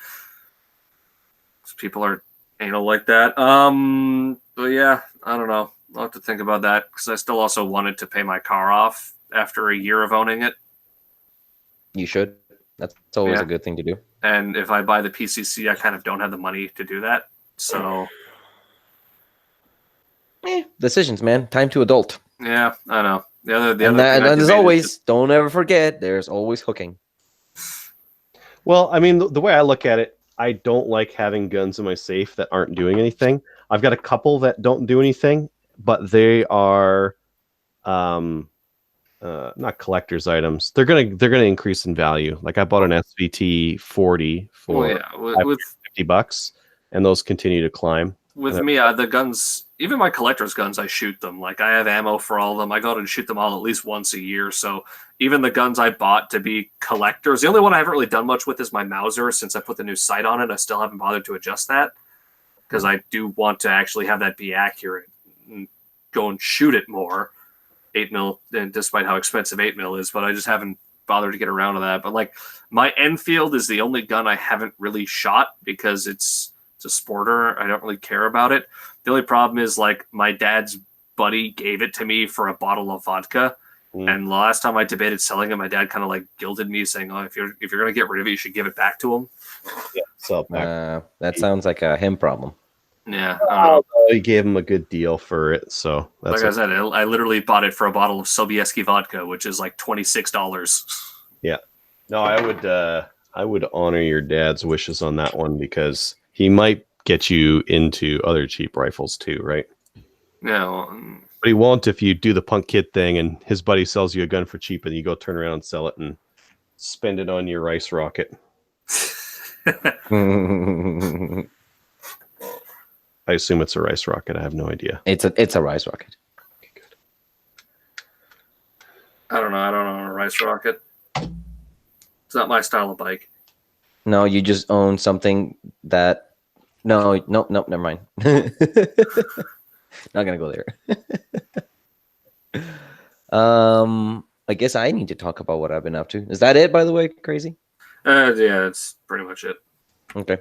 [SPEAKER 4] People are anal like that. But yeah, I don't know. I'll have to think about that because I still also wanted to pay my car off after a year of owning it.
[SPEAKER 1] You should. That's always
[SPEAKER 4] Yeah.
[SPEAKER 1] a good thing to do.
[SPEAKER 4] And if I buy the PCC, I kind of don't have the money to do that. So
[SPEAKER 1] Decisions, man. Time to adult.
[SPEAKER 4] yeah, I know. The other
[SPEAKER 1] And,
[SPEAKER 4] thing I
[SPEAKER 1] and as
[SPEAKER 4] debated
[SPEAKER 1] always,
[SPEAKER 4] is
[SPEAKER 1] don't ever forget, there's always hooking.
[SPEAKER 3] Well, I mean, the way I look at it, I don't like having guns in my safe that aren't doing anything. I've got a couple that don't do anything, but they are not collector's items. They're gonna increase in value. Like I bought an SVT 40 for
[SPEAKER 4] with
[SPEAKER 3] $50, and those continue to climb.
[SPEAKER 4] me, the guns, even my collector's guns, I shoot them. Like I have ammo for all of them. I go out and shoot them all at least once a year. So even the guns I bought to be collectors, the only one I haven't really done much with is my Mauser. Since I put the new sight on it, I still haven't bothered to adjust that because I do want to actually have that be accurate and go and shoot it more. 8mm, and despite how expensive 8mm is, but I just haven't bothered to get around to that. But like my Enfield is the only gun I haven't really shot because it's a sporter. I don't really care about it. The only problem is like my dad's buddy gave it to me for a bottle of vodka. And the last time I debated selling it, my dad kind of like guilted me saying, "Oh, if you're gonna get rid of it, you should give it back to him."
[SPEAKER 3] Yeah, sell it back.
[SPEAKER 1] That sounds like a him problem.
[SPEAKER 4] Yeah, I don't know.
[SPEAKER 3] He gave him a good deal for it, so that's
[SPEAKER 4] Like I said, I literally bought it for a bottle of Sobieski vodka, which is like $26.
[SPEAKER 3] yeah. No, I would honor your dad's wishes on that one because he might get you into other cheap rifles too, right?
[SPEAKER 4] Yeah, well,
[SPEAKER 3] But he won't if you do the punk kid thing and his buddy sells you a gun for cheap and you go turn around and sell it and spend it on your rice rocket. I assume it's a rice rocket. I have no idea.
[SPEAKER 1] It's a rise rocket.
[SPEAKER 3] Okay, good.
[SPEAKER 4] I don't know. I don't own a rice rocket. It's not my style of bike.
[SPEAKER 1] No, you just own something that. No, never mind. Not gonna go there. I guess I need to talk about what I've been up to. Is that it, by the way, Crazy?
[SPEAKER 4] Yeah, it's pretty much it.
[SPEAKER 1] Okay.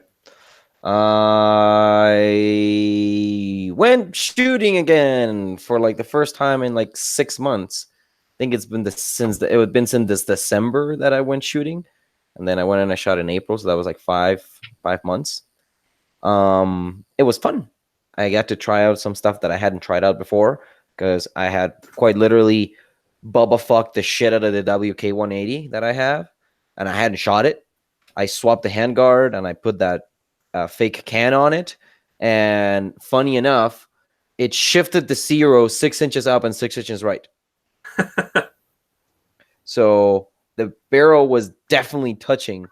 [SPEAKER 1] I went shooting again for like the first time in like 6 months. I think it's been since this December that I went shooting, and then I went and I shot in April, so that was like five months. It was fun. I got to try out some stuff that I hadn't tried out before because I had quite literally Bubba fucked the shit out of the WK-180 that I have, and I hadn't shot it. I swapped the handguard and I put that fake can on it, and funny enough, it shifted the zero 6 inches up and 6 inches right. So the barrel was definitely touching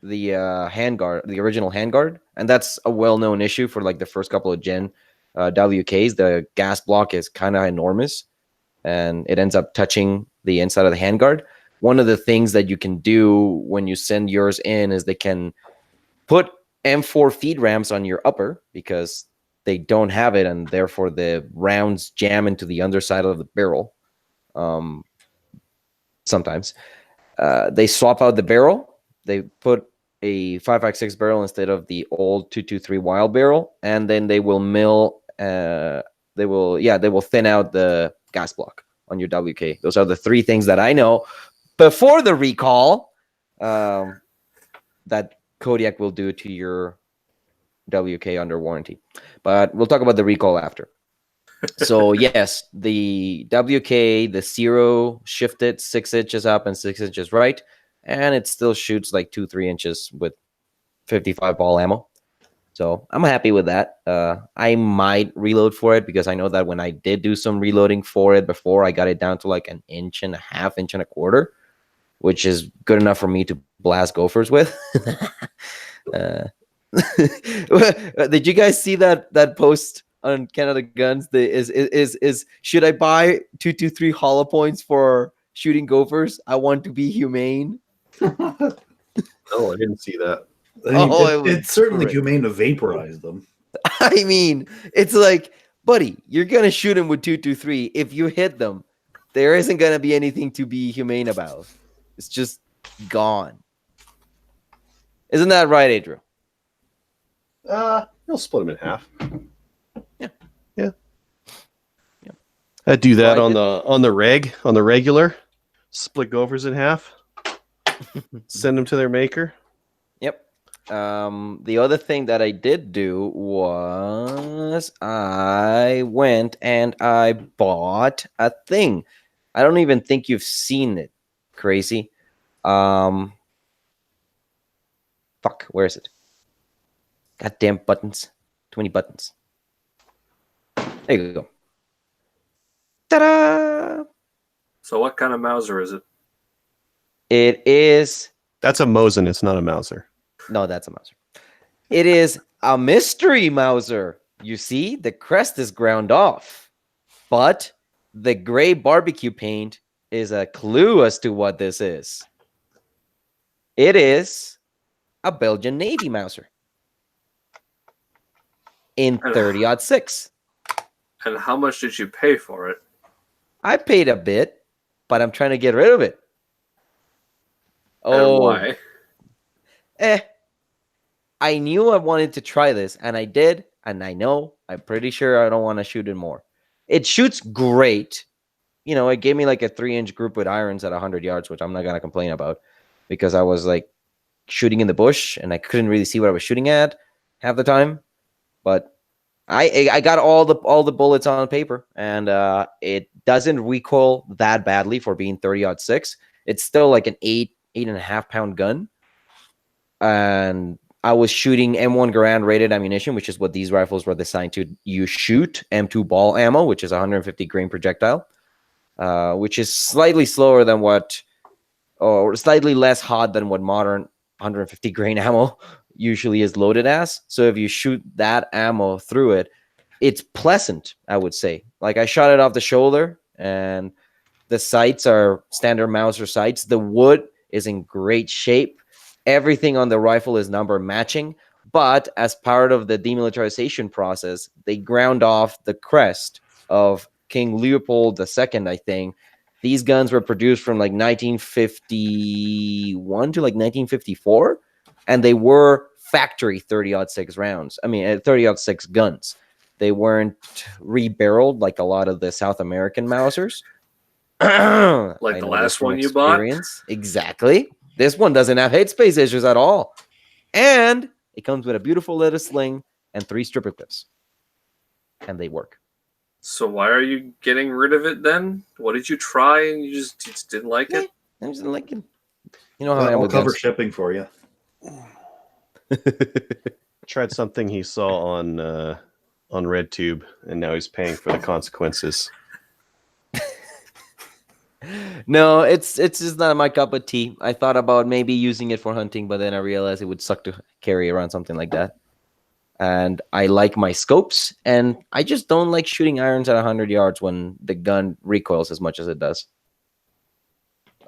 [SPEAKER 1] the handguard, the original handguard, and that's a well-known issue for like the first couple of Gen WKs. The gas block is kind of enormous, and it ends up touching the inside of the handguard. One of the things that you can do when you send yours in is they can put M4 feed ramps on your upper because they don't have it, and therefore the rounds jam into the underside of the barrel. Sometimes they swap out the barrel. They put a 5.56 barrel instead of the old 223 wild barrel, and then they will mill. They will thin out the gas block on your WK. Those are the three things that I know before the recall that Kodiak will do to your WK under warranty. But we'll talk about the recall after. So yes, the WK, the Zero shifted 6 inches up and 6 inches right, and it still shoots like 2-3 inches with 55 ball ammo. So I'm happy with that. I might reload for it because I know that when I did do some reloading for it before, I got it down to like 1.5 inches, 1.25 inches, which is good enough for me to blast gophers with. Did you guys see that post on Canada Guns? Is should I buy 223 hollow points for shooting gophers? I want to be humane.
[SPEAKER 3] Oh, I didn't see that.
[SPEAKER 2] I mean,
[SPEAKER 1] Oh,
[SPEAKER 2] it's certainly
[SPEAKER 1] great.
[SPEAKER 2] humane to vaporize them.
[SPEAKER 1] I mean, it's like, buddy, you're gonna shoot him with 223. If you hit them, there isn't gonna be anything to be humane about. It's just gone. Isn't that right, Adriel?
[SPEAKER 3] You'll split them in half.
[SPEAKER 1] Yeah.
[SPEAKER 3] I do that
[SPEAKER 1] Well,
[SPEAKER 3] on the regular. Split gophers in half. Send them to their maker.
[SPEAKER 1] Yep. The other thing that I did do was I went and I bought a thing. I don't even think you've seen it. Crazy. Fuck, where is it? Goddamn buttons. Too many buttons. There you go. Ta-da!
[SPEAKER 4] So what kind of Mauser is it?
[SPEAKER 1] It is...
[SPEAKER 3] That's a Mosin. It's not a Mauser.
[SPEAKER 1] No, that's a Mauser. It is a mystery Mauser. You see, the crest is ground off, but the gray barbecue paint is a clue as to what this is. It is a Belgian Navy Mauser in 30-06.
[SPEAKER 4] And how much did you pay for it?
[SPEAKER 1] I paid a bit, but I'm trying to get rid of it.
[SPEAKER 4] And why?
[SPEAKER 1] I knew I wanted to try this, and I did, and I'm pretty sure I don't want to shoot it more. It shoots great. You know, it gave me like a 3-inch group with irons at 100 yards, which I'm not going to complain about because I was like shooting in the bush, and I couldn't really see what I was shooting at half the time. But I got all the bullets on paper, and it doesn't recoil that badly for being 30-06. It's still like an 8.5 pound gun, and I was shooting M1 Garand rated ammunition, which is what these rifles were designed to. You shoot M2 ball ammo, which is 150 grain projectile, which is slightly slower than or slightly less hot than what modern 150 grain ammo usually is loaded as. So if you shoot that ammo through it, it's pleasant, I would say. Like I shot it off the shoulder, and the sights are standard Mauser sights. The wood is in great shape. Everything on the rifle is number matching, but as part of the demilitarization process, they ground off the crest of King Leopold II, I think. These guns were produced from like 1951 to like 1954, and they were factory 30-06 rounds. I mean, 30-06 guns. They weren't rebarreled like a lot of the South American Mausers.
[SPEAKER 4] Like the last one you bought?
[SPEAKER 1] Exactly. This one doesn't have headspace issues at all. And it comes with a beautiful little sling and 3 stripper clips. And they work.
[SPEAKER 4] So why are you getting rid of it then? What did you try and you just didn't like it?
[SPEAKER 1] I just didn't like it. You know how I am
[SPEAKER 2] I'll
[SPEAKER 1] with
[SPEAKER 2] cover
[SPEAKER 1] guns.
[SPEAKER 2] shipping for you.
[SPEAKER 3] Tried something he saw on RedTube, and now he's paying for the consequences.
[SPEAKER 1] No, it's just not my cup of tea. I thought about maybe using it for hunting, but then I realized it would suck to carry around something like that. And I like my scopes, and I just don't like shooting irons at 100 yards when the gun recoils as much as it does.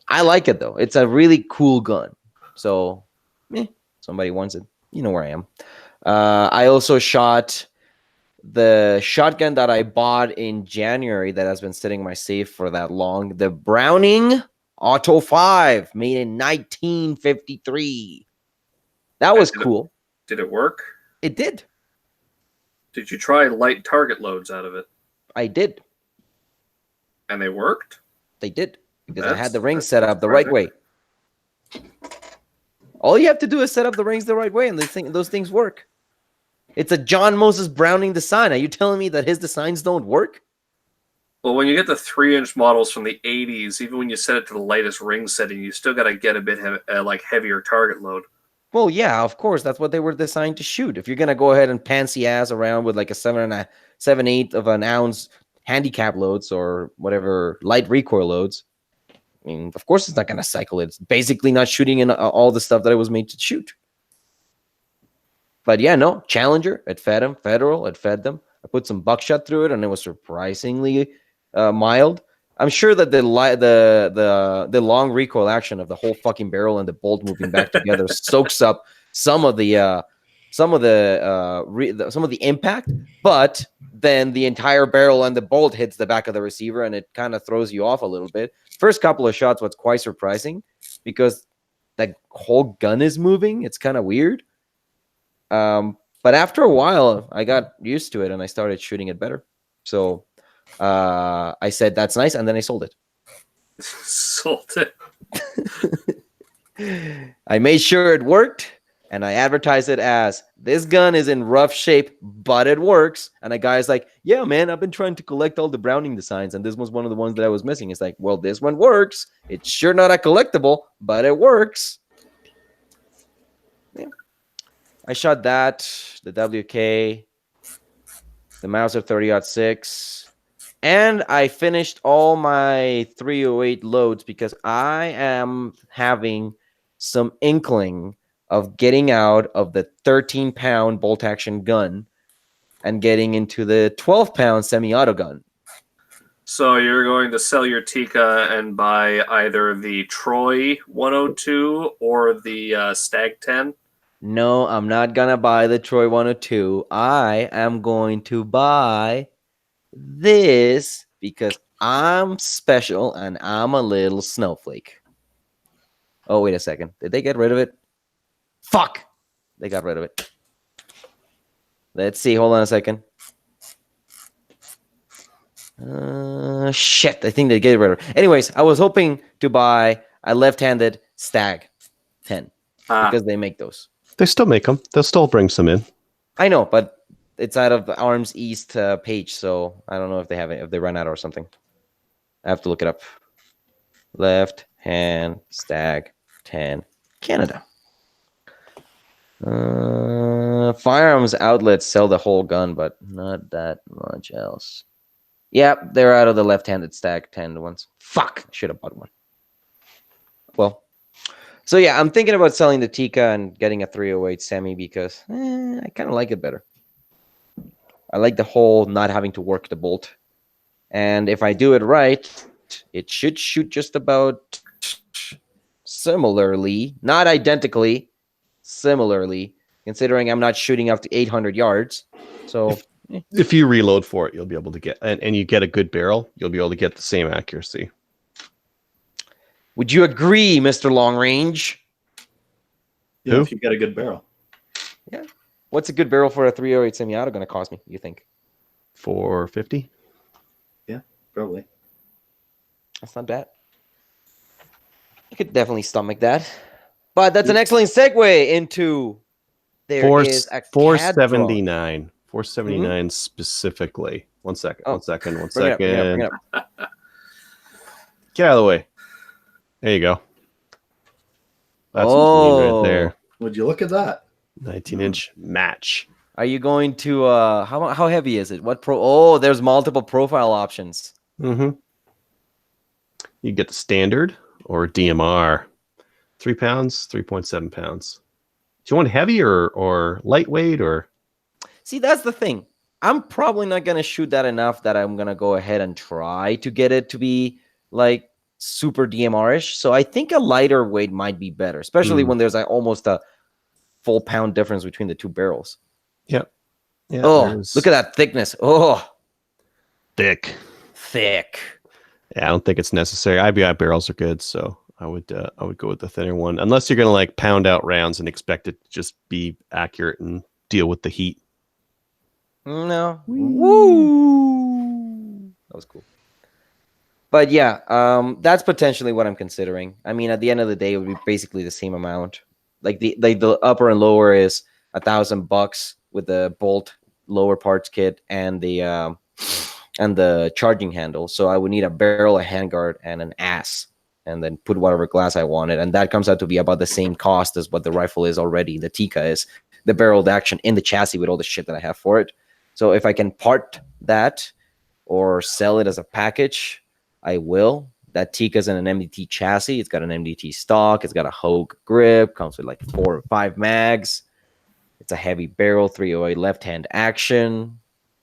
[SPEAKER 1] I like it though. It's a really cool gun. So, somebody wants it. You know where I am. I also shot the shotgun that I bought in January that has been sitting in my safe for that long. The Browning Auto 5, made in 1953. That was cool.
[SPEAKER 4] Did it work?
[SPEAKER 1] It did.
[SPEAKER 4] Did you try light target loads out of it?
[SPEAKER 1] I did.
[SPEAKER 4] And they worked?
[SPEAKER 1] They did. Because I had the rings set up the right way. All you have to do is set up the rings the right way, and those things work. It's a John Moses Browning design. Are you telling me that his designs don't work?
[SPEAKER 4] Well, when you get the 3-inch models from the 80s, even when you set it to the lightest ring setting, you still got to get a bit heavier target load.
[SPEAKER 1] Well, yeah, of course. That's what they were designed to shoot. If you're going to go ahead and pantsy ass around with like a 7/8 of an ounce handicap loads or whatever light recoil loads, I mean, of course it's not going to cycle. It's basically not shooting in all the stuff that it was made to shoot. But yeah, no, Challenger, it fed them. Federal, it fed them. I put some buckshot through it, and it was surprisingly mild. I'm sure that the long recoil action of the whole fucking barrel and the bolt moving back together soaks up some of the impact, but then the entire barrel and the bolt hits the back of the receiver, and it kind of throws you off a little bit. First couple of shots was quite surprising because the whole gun is moving. It's kind of weird. But after a while, I got used to it and I started shooting it better. So I said, that's nice. And then I sold it.
[SPEAKER 4] Sold it.
[SPEAKER 1] I made sure it worked, and I advertised it as, this gun is in rough shape, but it works. And a guy's like, yeah, man, I've been trying to collect all the Browning designs, and this was one of the ones that I was missing. It's like, well, this one works. It's sure not a collectible, but it works. Yeah. I shot that, the WK, the Mauser 30-06, and I finished all my 308 loads because I am having some inkling of getting out of the 13-pound bolt-action gun and getting into the 12-pound semi-auto gun.
[SPEAKER 4] So you're going to sell your Tika and buy either the Troy 102 or the Stag 10?
[SPEAKER 1] No, I'm not going to buy the Troy 102. I am going to buy this because I'm special and I'm a little snowflake. Oh, wait a second. Did they get rid of it? Fuck! They got rid of it. Let's see. Hold on a second. Shit. I think they get rid of it. Anyways, I was hoping to buy a left-handed Stag 10 because they make those.
[SPEAKER 3] They still make them. They'll still bring some in.
[SPEAKER 1] I know, but it's out of the Arms East page, so I don't know if they have it, if they run out or something. I have to look it up. Left hand Stag 10 Canada. Firearms outlets sell the whole gun, but not that much else. Yep, they're out of the left-handed Stag 10 ones. Fuck, I should have bought one. Well, so yeah, I'm thinking about selling the Tika and getting a 308 semi because I kind of like it better. I like the whole not having to work the bolt. And if I do it right, it should shoot just about similarly, not identically, similarly, considering I'm not shooting up to 800 yards. So
[SPEAKER 3] if you reload for it, you'll be able to get, and you get a good barrel, you'll be able to get the same accuracy.
[SPEAKER 1] Would you agree, Mr. Long Range?
[SPEAKER 2] Yeah, if you get a good barrel.
[SPEAKER 1] Yeah. What's a good barrel for a 308 semi-auto going to cost me, you think?
[SPEAKER 3] $450?
[SPEAKER 2] Yeah, probably.
[SPEAKER 1] That's not bad. You could definitely stomach that. But that's an excellent segue into is a
[SPEAKER 3] 479. 479 specifically. One second.
[SPEAKER 1] Oh.
[SPEAKER 3] One second.
[SPEAKER 1] Bring it up.
[SPEAKER 3] Get out of the way. There you go. That's right there.
[SPEAKER 2] Would you look at that?
[SPEAKER 3] 19-inch match.
[SPEAKER 1] Are you going to how heavy is it? What there's multiple profile options.
[SPEAKER 3] Mm-hmm. You get the standard or DMR. 3 pounds, 3.7 pounds. Do you want heavy or lightweight or?
[SPEAKER 1] See, that's the thing. I'm probably not gonna shoot that enough that I'm gonna go ahead and try to get it to be like super DMR-ish. So I think a lighter weight might be better, especially when there's like almost a full pound difference between the two barrels.
[SPEAKER 3] Yep. Yeah.
[SPEAKER 1] Oh, look at that thickness. Oh,
[SPEAKER 3] thick. Yeah, I don't think it's necessary. IBI barrels are good, so I would go with the thinner one, unless you're gonna like pound out rounds and expect it to just be accurate and deal with the heat.
[SPEAKER 1] No. Woo! That was cool. But yeah, that's potentially what I'm considering. I mean, at the end of the day, it would be basically the same amount. Like the upper and lower is $1,000 with the bolt lower parts kit and the charging handle. So I would need a barrel, a handguard, and an ass, and then put whatever glass I wanted. And that comes out to be about the same cost as what the rifle is already. The Tika is the barreled action in the chassis with all the shit that I have for it. So if I can part that or sell it as a package, I will. That Tika is in an MDT chassis. It's got an MDT stock. It's got a Hogue grip. Comes with like 4 or 5 mags. It's a heavy barrel, 308 left-hand action.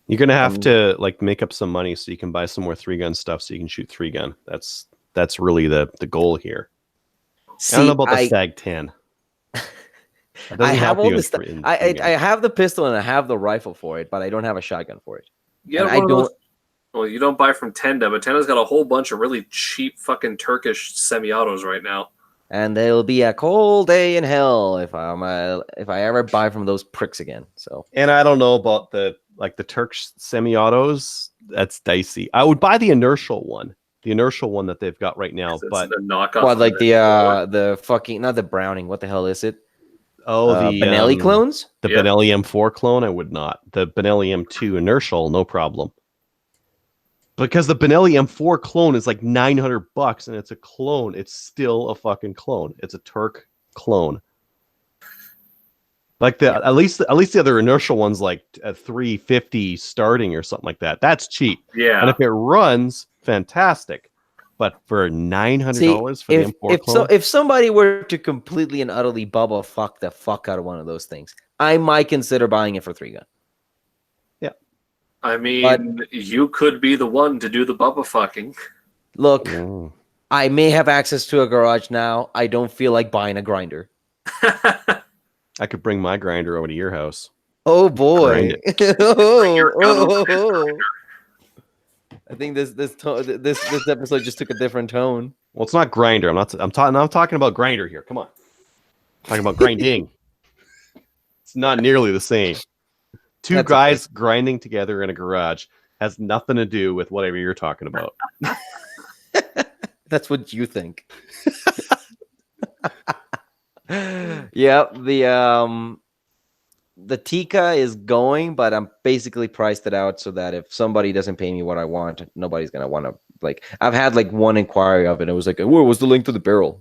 [SPEAKER 3] You're gonna have to like make up some money so you can buy some more 3-gun stuff so you can shoot 3-gun. That's really the goal here.
[SPEAKER 1] See,
[SPEAKER 3] I don't know about the Stag 10.
[SPEAKER 1] I have all this stuff. I have the pistol and I have the rifle for it, but I don't have a shotgun for it.
[SPEAKER 4] Yeah,
[SPEAKER 1] I don't.
[SPEAKER 4] Well, you don't buy from Tenda, but Tenda's got a whole bunch of really cheap fucking Turkish semi-autos right now.
[SPEAKER 1] And there'll be a cold day in hell if I ever buy from those pricks again. So.
[SPEAKER 3] And I don't know about the Turkish semi-autos. That's dicey. I would buy the inertial one that they've got right now. But
[SPEAKER 4] the knockoff.
[SPEAKER 1] What, like the fucking, not the Browning? What the hell is it?
[SPEAKER 3] Oh, the
[SPEAKER 1] Benelli clones?
[SPEAKER 3] The Benelli M4 clone, I would not. The Benelli M2 inertial, no problem. Because the Benelli M4 clone is like $900 and it's a clone. It's still a fucking clone. It's a Turk clone. Like at least the other inertial one's like at $350 starting or something like that. That's cheap.
[SPEAKER 4] Yeah.
[SPEAKER 3] And if it runs, fantastic. But for $900 for the M4 clone?
[SPEAKER 1] If somebody were to completely and utterly bubble fuck the fuck out of one of those things, I might consider buying it for 3-gun.
[SPEAKER 3] Yeah.
[SPEAKER 4] I mean, you could be the one to do the bubba fucking.
[SPEAKER 1] Look, I may have access to a garage now. I don't feel like buying a grinder.
[SPEAKER 3] I could bring my grinder over to your house.
[SPEAKER 1] Oh boy. I think this episode just took a different tone.
[SPEAKER 3] Well, it's not grinder. I'm talking about grinder here. Come on. I'm talking about grinding. It's not nearly the same. Two guys grinding together in a garage has nothing to do with whatever you're talking about.
[SPEAKER 1] That's what you think. Yeah, the Tika is going, but I'm basically priced it out so that if somebody doesn't pay me what I want, nobody's gonna want to. Like, I've had like one inquiry of it. It was like, "Where was the length of the barrel?"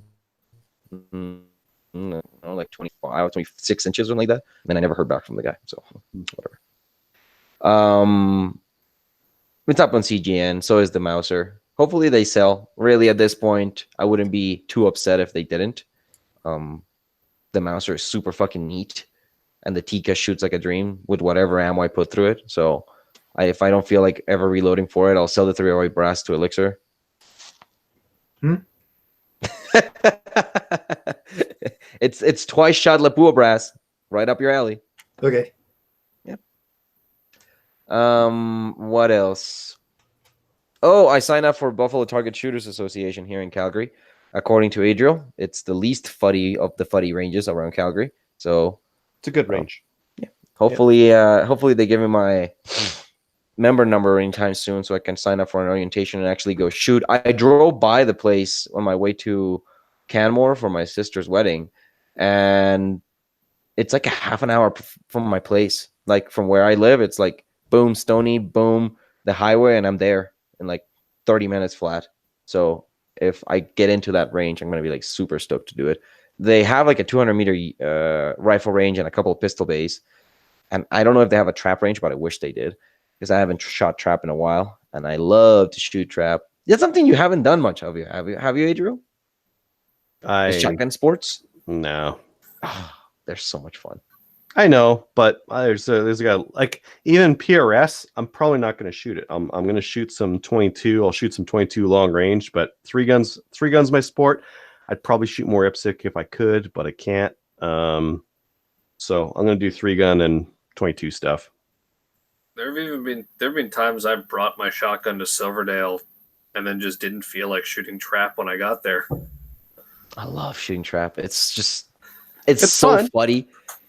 [SPEAKER 1] Like 25, 26 inches or something like that. And then I never heard back from the guy. So whatever. It's up on CGN. So is the Mauser. Hopefully they sell. Really, at this point, I wouldn't be too upset if they didn't. The Mauser is super fucking neat, and the Tika shoots like a dream with whatever ammo I put through it. So, if I don't feel like ever reloading for it, I'll sell the 308 brass to Elixir. It's twice shot Lapua brass, right up your alley.
[SPEAKER 2] Okay.
[SPEAKER 1] Yep. What else? Oh, I signed up for Buffalo Target Shooters Association here in Calgary. According to Adriel, it's the least fuddy of the fuddy ranges around Calgary. So
[SPEAKER 3] it's a good range.
[SPEAKER 1] Yeah. Hopefully they give me my member number anytime soon so I can sign up for an orientation and actually go shoot. I drove by the place on my way to Canmore for my sister's wedding, and it's like a half an hour from my place. Like, from where I live, it's like boom, Stony, boom, the highway, and I'm there in like 30 minutes flat. So if I get into that range, I'm going to be like super stoked to do it. They have like a 200-meter rifle range and a couple of pistol bays. And I don't know if they have a trap range, but I wish they did, because I haven't shot trap in a while. And I love to shoot trap. That's something you haven't done much of. Have you, Adriel? The shotgun sports.
[SPEAKER 3] No.
[SPEAKER 1] They're so much fun.
[SPEAKER 3] I know, but there's a guy like even PRS. I'm probably not going to shoot it. I'm going to shoot some 22. I'll shoot some 22 long range, but three guns my sport. I'd probably shoot more IPSC if I could, but I can't. So I'm going to do 3-gun and 22 stuff.
[SPEAKER 4] There have been times I've brought my shotgun to Silverdale, and then just didn't feel like shooting trap when I got there.
[SPEAKER 1] I love shooting trap. It's so
[SPEAKER 3] fun.
[SPEAKER 1] funny.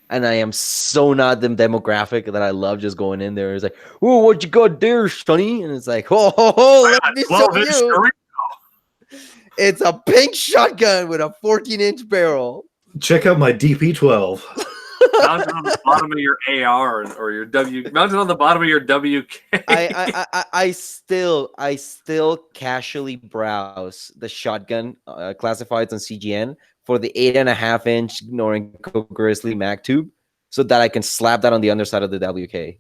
[SPEAKER 1] And I am so not the demographic that I love just going in there. It's like, oh, what you got there, Sonny? And it's like, oh, let me show you. It's a pink shotgun with a 14-inch barrel.
[SPEAKER 2] Check out my DP12.
[SPEAKER 4] Mounted on the bottom of your AR or your mounted on the bottom of your WK.
[SPEAKER 1] I still casually browse the shotgun classifieds on CGN for the 8.5-inch Norinco Grizzly mag tube, so that I can slap that on the underside of the WK.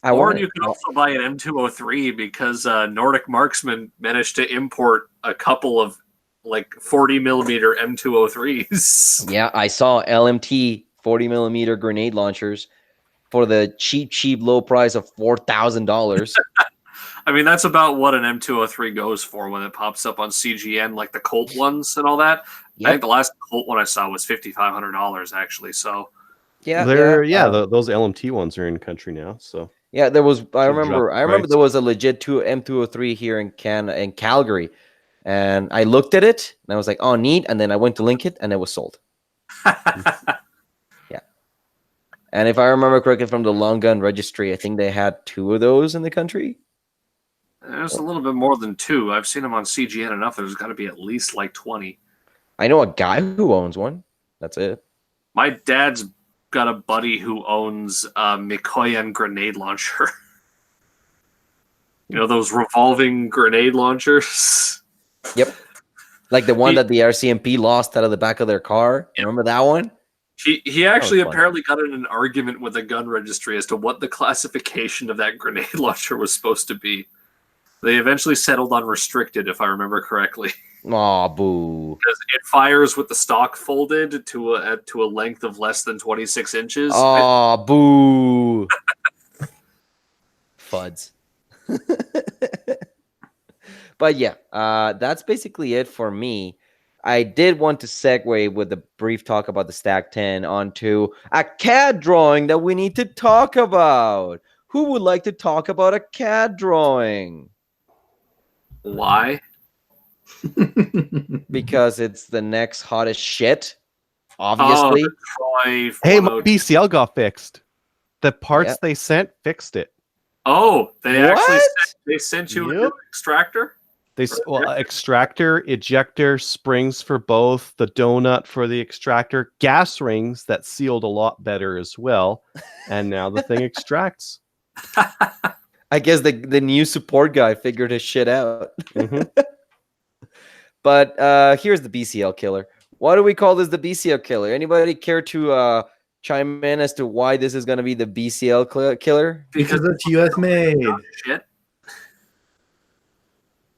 [SPEAKER 4] Or you can also buy an M203 because Nordic Marksman managed to import a couple of like 40 millimeter M203s.
[SPEAKER 1] Yeah, I saw LMT 40 millimeter grenade launchers for the cheap low price of $4,000.
[SPEAKER 4] I mean, that's about what an M203 goes for when it pops up on CGN, like the Colt ones and all that. Yep. I think the last Colt one I saw was $5,500 actually. So
[SPEAKER 1] those
[SPEAKER 3] LMT ones are in country now. So
[SPEAKER 1] yeah, there was. I remember there was a legit M203 here in Calgary, and I looked at it and I was like, "Oh, neat!" And then I went to link it, and it was sold. Yeah, and if I remember correctly from the long gun registry, I think they had 2 of those in the country.
[SPEAKER 4] There's a little bit more than 2. I've seen them on CGN enough. There's got to be at least like 20.
[SPEAKER 1] I know a guy who owns one. That's it.
[SPEAKER 4] My dad's got a buddy who owns a Mikoyan grenade launcher. You know those revolving grenade launchers?
[SPEAKER 1] Yep. Like the one that the RCMP lost out of the back of their car. Yep. Remember that one?
[SPEAKER 4] He actually apparently got in an argument with a gun registry as to what the classification of that grenade launcher was supposed to be. They eventually settled on restricted, if I remember correctly.
[SPEAKER 1] Aw, boo.
[SPEAKER 4] Because it fires with the stock folded to a length of less than 26 inches.
[SPEAKER 1] Aw, boo. Fuds. But yeah, that's basically it for me. I did want to segue with a brief talk about the Stack 10 onto a CAD drawing that we need to talk about. Who would like to talk about a CAD drawing?
[SPEAKER 4] Why?
[SPEAKER 1] Because it's the next hottest shit, obviously.
[SPEAKER 3] Hey, my BCL got fixed. The parts they sent fixed it.
[SPEAKER 4] Oh, they sent you a new extractor?
[SPEAKER 3] Extractor, ejector, springs for both, the donut for the extractor, gas rings that sealed a lot better as well, and now the thing extracts.
[SPEAKER 1] I guess the new support guy figured his shit out.
[SPEAKER 3] Mm-hmm.
[SPEAKER 1] But here's the BCL killer. Why do we call this the BCL killer? Anybody care to chime in as to why this is going to be the BCL killer?
[SPEAKER 2] Because it's US made.
[SPEAKER 4] Shit.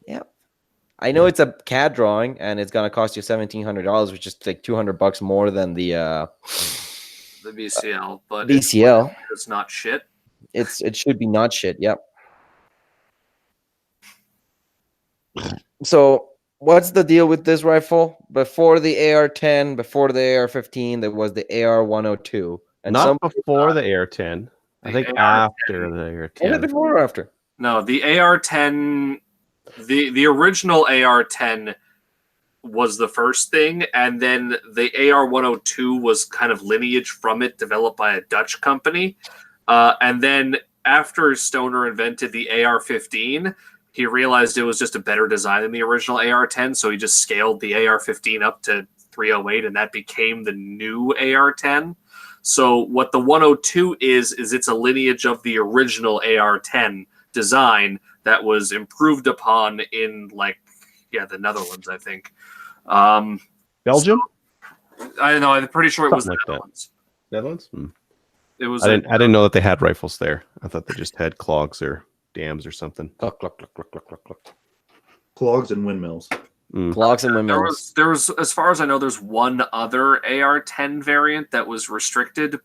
[SPEAKER 1] Yep. I know it's a CAD drawing and it's going to cost you $1,700, which is like $200 more than the
[SPEAKER 4] BCL. But
[SPEAKER 1] BCL.
[SPEAKER 4] It's not shit.
[SPEAKER 1] It should be not shit. Yep. So what's the deal with this rifle? Before the AR-10, before the AR-15, there was the AR-102. And
[SPEAKER 3] not before the AR-10. I think after the AR-10.
[SPEAKER 1] Was it before or after?
[SPEAKER 4] No, the AR-10, the original AR-10 was the first thing, and then the AR-102 was kind of lineage from it, developed by a Dutch company. And then after Stoner invented the AR-15, he realized it was just a better design than the original AR-10, so he just scaled the AR-15 up to 308, and that became the new AR-10. So what the 102 is it's a lineage of the original AR-10 design that was improved upon in, the Netherlands, I think.
[SPEAKER 3] Belgium?
[SPEAKER 4] I don't know. I'm pretty sure it was the
[SPEAKER 3] Netherlands. Netherlands?
[SPEAKER 4] It was.
[SPEAKER 3] I didn't know that they had rifles there. I thought they just had clogs there. dams or something.
[SPEAKER 1] Cluck, cluck, cluck, cluck, cluck, cluck, cluck.
[SPEAKER 2] Clogs and windmills.
[SPEAKER 1] Clogs and windmills.
[SPEAKER 4] There was, as far as I know, there's one other AR-10 variant that was restricted,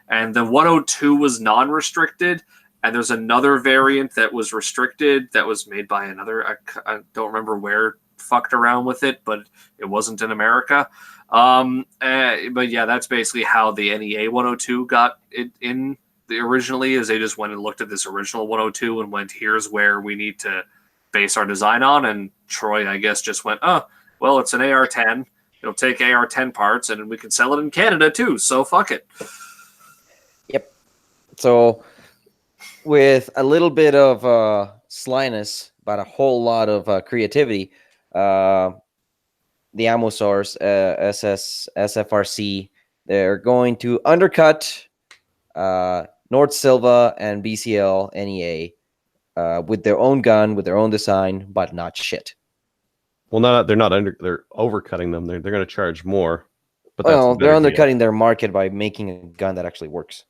[SPEAKER 4] and the 102 was non-restricted. And there's another variant that was restricted that was made by another. I don't remember where fucked around with it, but it wasn't in America. But yeah, that's basically how the NEA 102 got it in originally. Is they just went and looked at this original 102 and went, "Here's where we need to base our design on." And Troy, I guess, just went, "Oh, well, it's an AR-10. It'll take AR-10 parts, and we can sell it in Canada too. So fuck it."
[SPEAKER 1] Yep. So, with a little bit of slyness, but a whole lot of creativity, the ammo source, SFRC, they're going to undercut North Silva and BCL NEA with their own gun, with their own design, but not shit.
[SPEAKER 3] Well, they're overcutting them. They're going to charge more. But
[SPEAKER 1] Well,
[SPEAKER 3] that's
[SPEAKER 1] they're undercutting their market by making a gun that actually works.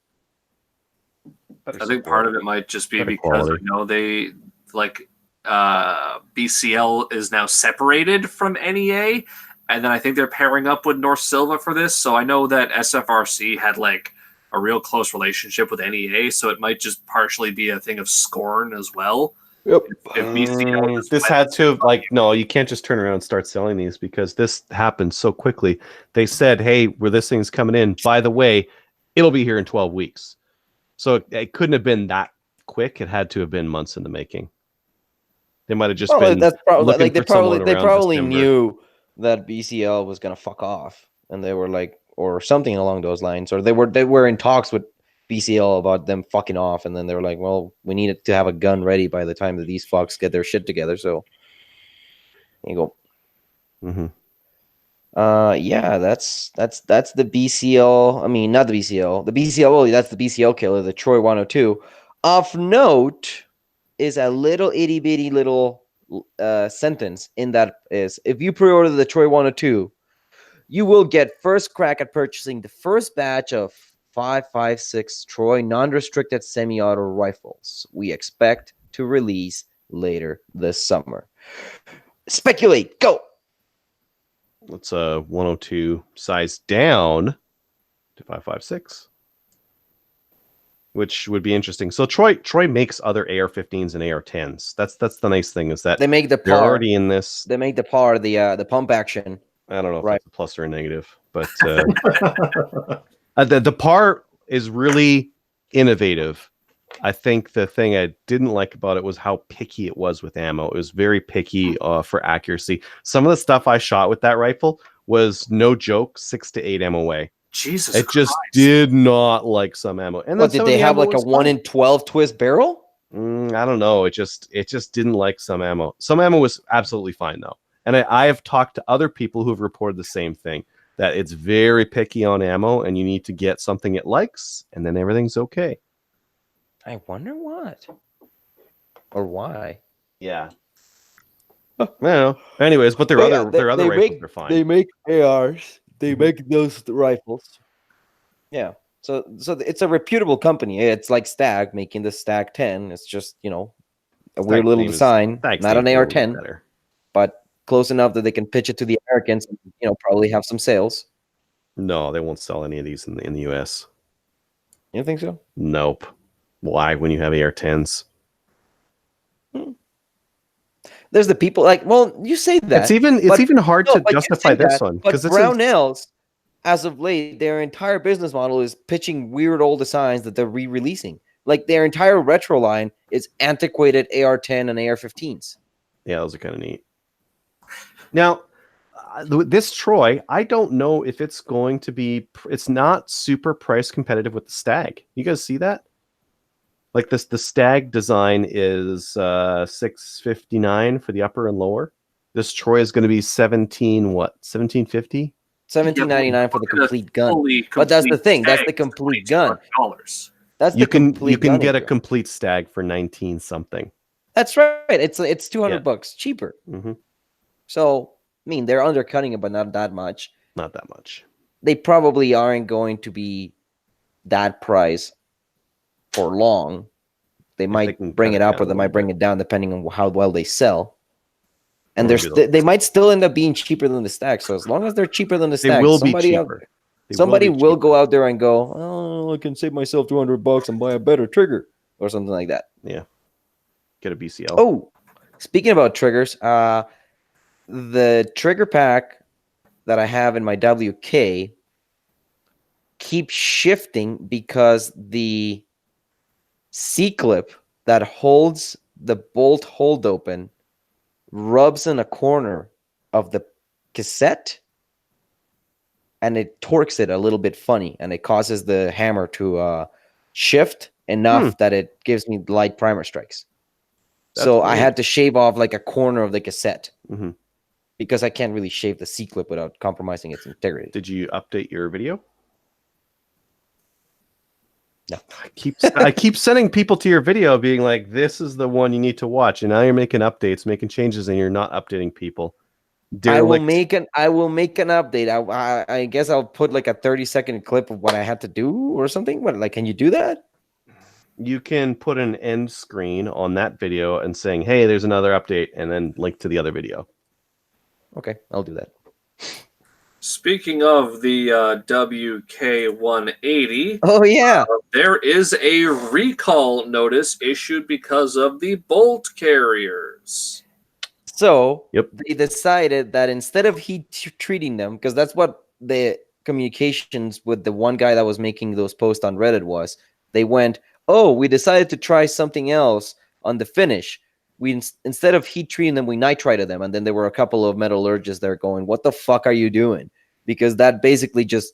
[SPEAKER 4] I think part of it might just be
[SPEAKER 3] Better
[SPEAKER 4] because
[SPEAKER 3] quality.
[SPEAKER 4] I know they like BCL is now separated from NEA, and then I think they're pairing up with North Silva for this. So I know that SFRC had like a real close relationship with NEA, so it might just partially be a thing of scorn as well.
[SPEAKER 1] Yep.
[SPEAKER 4] If BCL just
[SPEAKER 3] This
[SPEAKER 4] went-
[SPEAKER 3] had to no, you can't just turn around and start selling these because this happened so quickly. They said, "Hey, where this thing's coming in. By the way, it'll be here in 12 weeks." So it couldn't have been that quick. It had to have been months in the making. They might have just been.
[SPEAKER 1] That's probably
[SPEAKER 3] looking
[SPEAKER 1] like they
[SPEAKER 3] for someone around
[SPEAKER 1] probably
[SPEAKER 3] December.
[SPEAKER 1] knew that BCL was gonna fuck off, and they were like, or something along those lines, or they were in talks with BCL about them fucking off, and then they were like, well, we needed to have a gun ready by the time that these fucks get their shit together. So there you go.
[SPEAKER 3] Mhm.
[SPEAKER 1] Yeah, that's the BCL. I mean, not the BCL. The BCL. Well, that's the BCL killer, the Troy 102. Of note is a little itty bitty little sentence in that is, if you pre-order the Troy 102, you will get first crack at purchasing the first batch of 5.56 Troy non-restricted semi-auto rifles. We expect to release later this summer. Speculate. Go.
[SPEAKER 3] It's a 102 size down to 5.56, which would be interesting. So Troy makes other AR-15s and AR-10s. That's the nice thing is that
[SPEAKER 1] They make the
[SPEAKER 3] they're
[SPEAKER 1] par.
[SPEAKER 3] already in this.
[SPEAKER 1] They make the par, the pump action.
[SPEAKER 3] I don't know if
[SPEAKER 1] Right.
[SPEAKER 3] that's a plus or a negative, but the par is really innovative. I think the thing I didn't like about it was how picky it was with ammo. It was very picky for accuracy. Some of the stuff I shot with that rifle was no joke, 6 to 8 MOA.
[SPEAKER 4] Jesus,
[SPEAKER 3] It just
[SPEAKER 4] Christ.
[SPEAKER 3] did not like some ammo. And then
[SPEAKER 1] What, did
[SPEAKER 3] some of
[SPEAKER 1] they
[SPEAKER 3] the
[SPEAKER 1] have
[SPEAKER 3] ammo
[SPEAKER 1] like a
[SPEAKER 3] was
[SPEAKER 1] 1
[SPEAKER 3] fine.
[SPEAKER 1] in 12 twist barrel?
[SPEAKER 3] I don't know. It just didn't like some ammo. Some ammo was absolutely fine though. And I have talked to other people who have reported the same thing, that it's very picky on ammo and you need to get something it likes and then everything's okay.
[SPEAKER 1] I wonder what or why.
[SPEAKER 3] Yeah. I don't know. Anyways, but their other rifles are fine.
[SPEAKER 1] They make ARs. They make those rifles. Yeah. So it's a reputable company. It's like Stag making the Stag 10. It's just, a weird
[SPEAKER 3] Stag's
[SPEAKER 1] little
[SPEAKER 3] name is-
[SPEAKER 1] design,
[SPEAKER 3] Stag's
[SPEAKER 1] not an
[SPEAKER 3] name's a little bit
[SPEAKER 1] AR-10,
[SPEAKER 3] better.
[SPEAKER 1] but close enough that they can pitch it to the Americans and, probably have some sales.
[SPEAKER 3] No, they won't sell any of these in the US.
[SPEAKER 1] You don't think so?
[SPEAKER 3] Nope. Why when you have AR-10s?
[SPEAKER 1] There's the people you say that.
[SPEAKER 3] It's even hard to
[SPEAKER 1] but you
[SPEAKER 3] justify
[SPEAKER 1] say
[SPEAKER 3] this
[SPEAKER 1] that,
[SPEAKER 3] one
[SPEAKER 1] But
[SPEAKER 3] because
[SPEAKER 1] Brownells, as of late, their entire business model is pitching weird old designs that they're re-releasing. Like their entire retro line is antiquated AR-10 and AR-15s.
[SPEAKER 3] yeah, those are kind of neat. Now, this Troy, I don't know if it's going to be. It's not super price competitive with the Stag. You guys see that? Like this, the Stag design is $659 for the upper and lower. This Troy is going to be $1750.
[SPEAKER 1] $17.99 for the complete gun.
[SPEAKER 4] Fully
[SPEAKER 1] But that's the
[SPEAKER 4] complete
[SPEAKER 1] thing. That's
[SPEAKER 4] Stag
[SPEAKER 1] the
[SPEAKER 4] is
[SPEAKER 1] complete gun.
[SPEAKER 4] $2,200.
[SPEAKER 1] That's the
[SPEAKER 3] You can
[SPEAKER 1] complete gun
[SPEAKER 3] get a
[SPEAKER 1] here.
[SPEAKER 3] complete Stag for 19 something.
[SPEAKER 1] That's right. It's $200
[SPEAKER 3] Yeah.
[SPEAKER 1] cheaper.
[SPEAKER 3] Mm-hmm.
[SPEAKER 1] So they're undercutting it, but not that much.
[SPEAKER 3] Not that much.
[SPEAKER 1] They probably aren't going to be that price for long. they
[SPEAKER 3] If
[SPEAKER 1] might
[SPEAKER 3] they can
[SPEAKER 1] bring
[SPEAKER 3] cut
[SPEAKER 1] it
[SPEAKER 3] it
[SPEAKER 1] up
[SPEAKER 3] down
[SPEAKER 1] or they
[SPEAKER 3] a
[SPEAKER 1] might
[SPEAKER 3] little
[SPEAKER 1] bring
[SPEAKER 3] bit.
[SPEAKER 1] it down depending on how well they sell. And
[SPEAKER 3] Or maybe
[SPEAKER 1] they might still end up being cheaper than the stack. So as long as they're cheaper than the
[SPEAKER 3] they
[SPEAKER 1] stack,
[SPEAKER 3] will be
[SPEAKER 1] somebody
[SPEAKER 3] cheaper.
[SPEAKER 1] somebody will go out there and go, oh, I can save myself $200 and buy a better trigger or something like that.
[SPEAKER 3] Yeah. Get a BCL.
[SPEAKER 1] Oh, speaking about triggers, the trigger pack that I have in my WK keeps shifting because the C-clip that holds the bolt hold open rubs in a corner of the cassette and it torques it a little bit funny and it causes the hammer to shift enough that it gives me light primer strikes. So I had to shave off like a corner of the cassette because I can't really shave the C-clip without compromising its integrity.
[SPEAKER 3] Did you update your video?
[SPEAKER 1] No.
[SPEAKER 3] I keep sending people to your video being like, this is the one you need to watch. And now you're making updates, making changes, and you're not updating people.
[SPEAKER 1] I will make an update. I guess I'll put like a 30-second clip of what I had to do or something. What, like, can you do that?
[SPEAKER 3] You can put an end screen on that video and saying, hey, there's another update, and then link to the other video.
[SPEAKER 1] Okay, I'll do that.
[SPEAKER 4] Speaking of the WK180,
[SPEAKER 1] oh yeah,
[SPEAKER 4] there is a recall notice issued because of the bolt carriers.
[SPEAKER 1] So they decided that instead of heat treating them, because that's what the communications with the one guy that was making those posts on Reddit was, they went, oh, we decided to try something else on the finish. We instead of heat treating them, we nitrited them, and then there were a couple of metallurgists there going, "What the fuck are you doing?" Because that basically just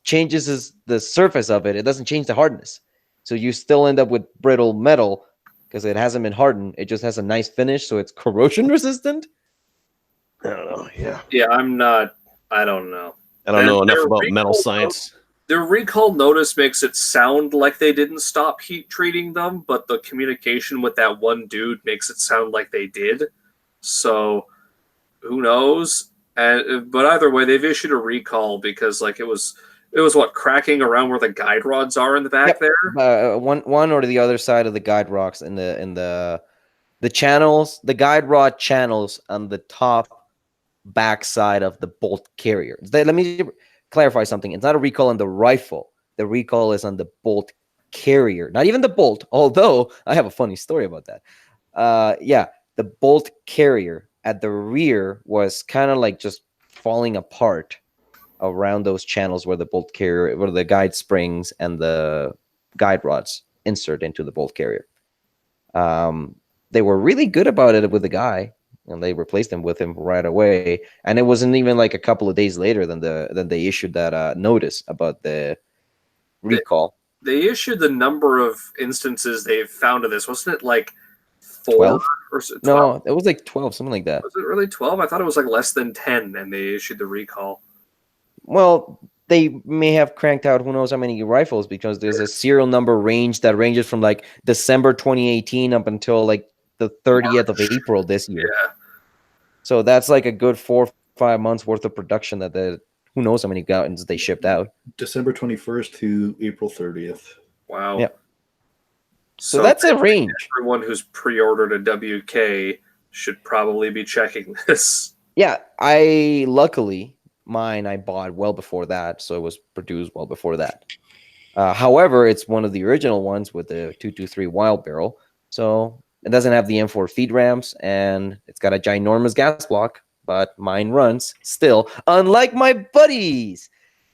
[SPEAKER 1] changes the surface of it. It doesn't change the hardness, so you still end up with brittle metal because it hasn't been hardened. It just has a nice finish, so it's corrosion resistant.
[SPEAKER 3] I don't know. Yeah.
[SPEAKER 4] Yeah, I'm not. I don't know.
[SPEAKER 3] I don't know enough about metal science.
[SPEAKER 4] The recall notice makes it sound like they didn't stop heat treating them, but the communication with that one dude makes it sound like they did. So who knows? But either way, they've issued a recall because like it was what, cracking around where the guide rods are in the back there.
[SPEAKER 1] One or the other side of the guide rocks in the channels, the guide rod channels on the top back side of the bolt carrier. Let me clarify something. It's not a recall on the rifle. The recall is on the bolt carrier, not even the bolt, although I have a funny story about that. Yeah, the bolt carrier at the rear was kind of like just falling apart around those channels where the bolt carrier, where the guide springs and the guide rods insert into the bolt carrier. They were really good about it with the guy, and they replaced him with him right away. And it wasn't even like a couple of days later than they issued that notice about the recall.
[SPEAKER 4] They issued the number of instances they've found of this. Wasn't it like 4
[SPEAKER 1] 12?
[SPEAKER 4] or 12?
[SPEAKER 1] No, it was like 12, something like that.
[SPEAKER 4] Was it really 12? I thought it was like less than 10, and they issued the recall.
[SPEAKER 1] Well, they may have cranked out who knows how many rifles, because there's a serial number range that ranges from like December 2018 up until like the 30th of April this year.
[SPEAKER 4] Yeah.
[SPEAKER 1] So that's like a good 4 or 5 months worth of production that who knows how many guns they shipped out.
[SPEAKER 2] December 21st to April 30th.
[SPEAKER 4] Wow.
[SPEAKER 1] Yep. So that's a range.
[SPEAKER 4] Everyone who's pre-ordered a WK should probably be checking this.
[SPEAKER 1] Yeah, luckily mine I bought well before that, so it was produced well before that. However, it's one of the original ones with the 223 Wild Barrel, so it doesn't have the M4 feed ramps, and it's got a ginormous gas block, but mine runs still, unlike my buddies.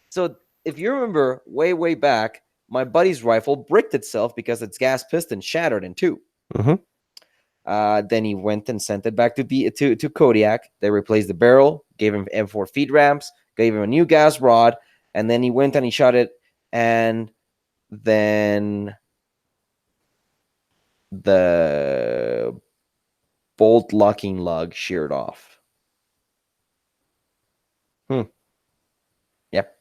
[SPEAKER 1] So if you remember way back, my buddy's rifle bricked itself because its gas piston shattered in two. Then he went and sent it back to Kodiak. They replaced the barrel, gave him M4 feed ramps, gave him a new gas rod, and then he went and he shot it, and then the bolt locking lug sheared off. Yep.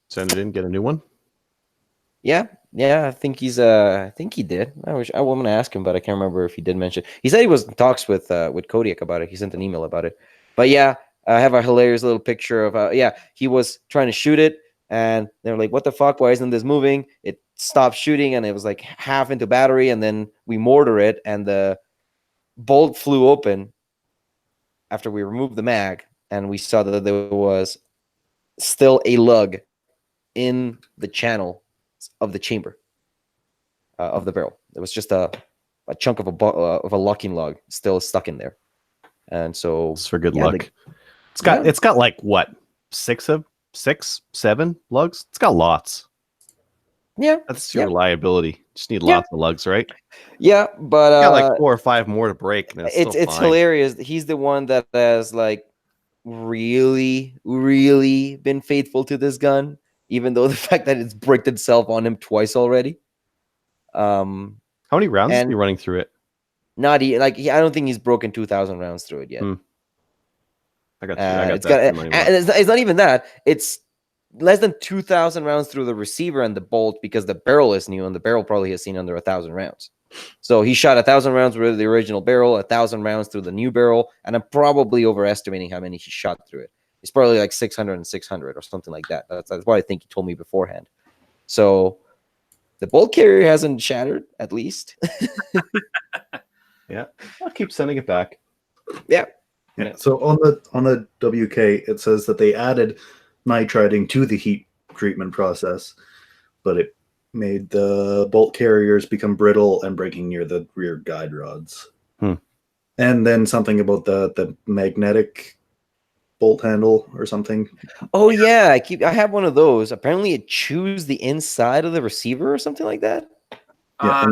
[SPEAKER 3] Send it in, get a new one.
[SPEAKER 1] Yeah, I think he's I think he did. I was gonna ask him, but I can't remember if he did mention. He said he was in talks with Kodiak about it. He sent an email about it. But yeah, I have a hilarious little picture of he was trying to shoot it, And they're like, what the fuck? Why isn't this moving? It stopped shooting and it was like half into battery. And then we mortar it and the bolt flew open after we removed the mag. And we saw that there was still a lug in the channel of the chamber of the barrel. It was just a chunk of a locking lug still stuck in there. And so
[SPEAKER 3] It's for good
[SPEAKER 1] yeah,
[SPEAKER 3] luck. It's got like what, 7 lugs? It's got lots.
[SPEAKER 1] Yeah.
[SPEAKER 3] That's your reliability. Just need lots of lugs, right?
[SPEAKER 1] Yeah, but
[SPEAKER 3] got like 4 or 5 more to break. And
[SPEAKER 1] it's hilarious. He's the one that has like really been faithful to this gun, even though the fact that it's bricked itself on him twice already.
[SPEAKER 3] How many rounds is he running through it?
[SPEAKER 1] I don't think he's broken 2,000 rounds through it yet.
[SPEAKER 3] I got that.
[SPEAKER 1] It's not even that. It's less than 2,000 rounds through the receiver and the bolt because the barrel is new and the barrel probably has seen under 1,000 rounds. So he shot 1,000 rounds with the original barrel, 1,000 rounds through the new barrel, and I'm probably overestimating how many he shot through it. It's probably like 600 and 600 or something like that. That's what I think he told me beforehand. So the bolt carrier hasn't shattered, at least.
[SPEAKER 3] Yeah, I'll keep sending it back.
[SPEAKER 1] Yeah.
[SPEAKER 2] So on the WK, it says that they added nitriding to the heat treatment process, but it made the bolt carriers become brittle and breaking near the rear guide rods. And then something about the magnetic bolt handle or something.
[SPEAKER 1] Oh yeah, I have one of those. Apparently it chews the inside of the receiver or something like that.
[SPEAKER 2] Yeah,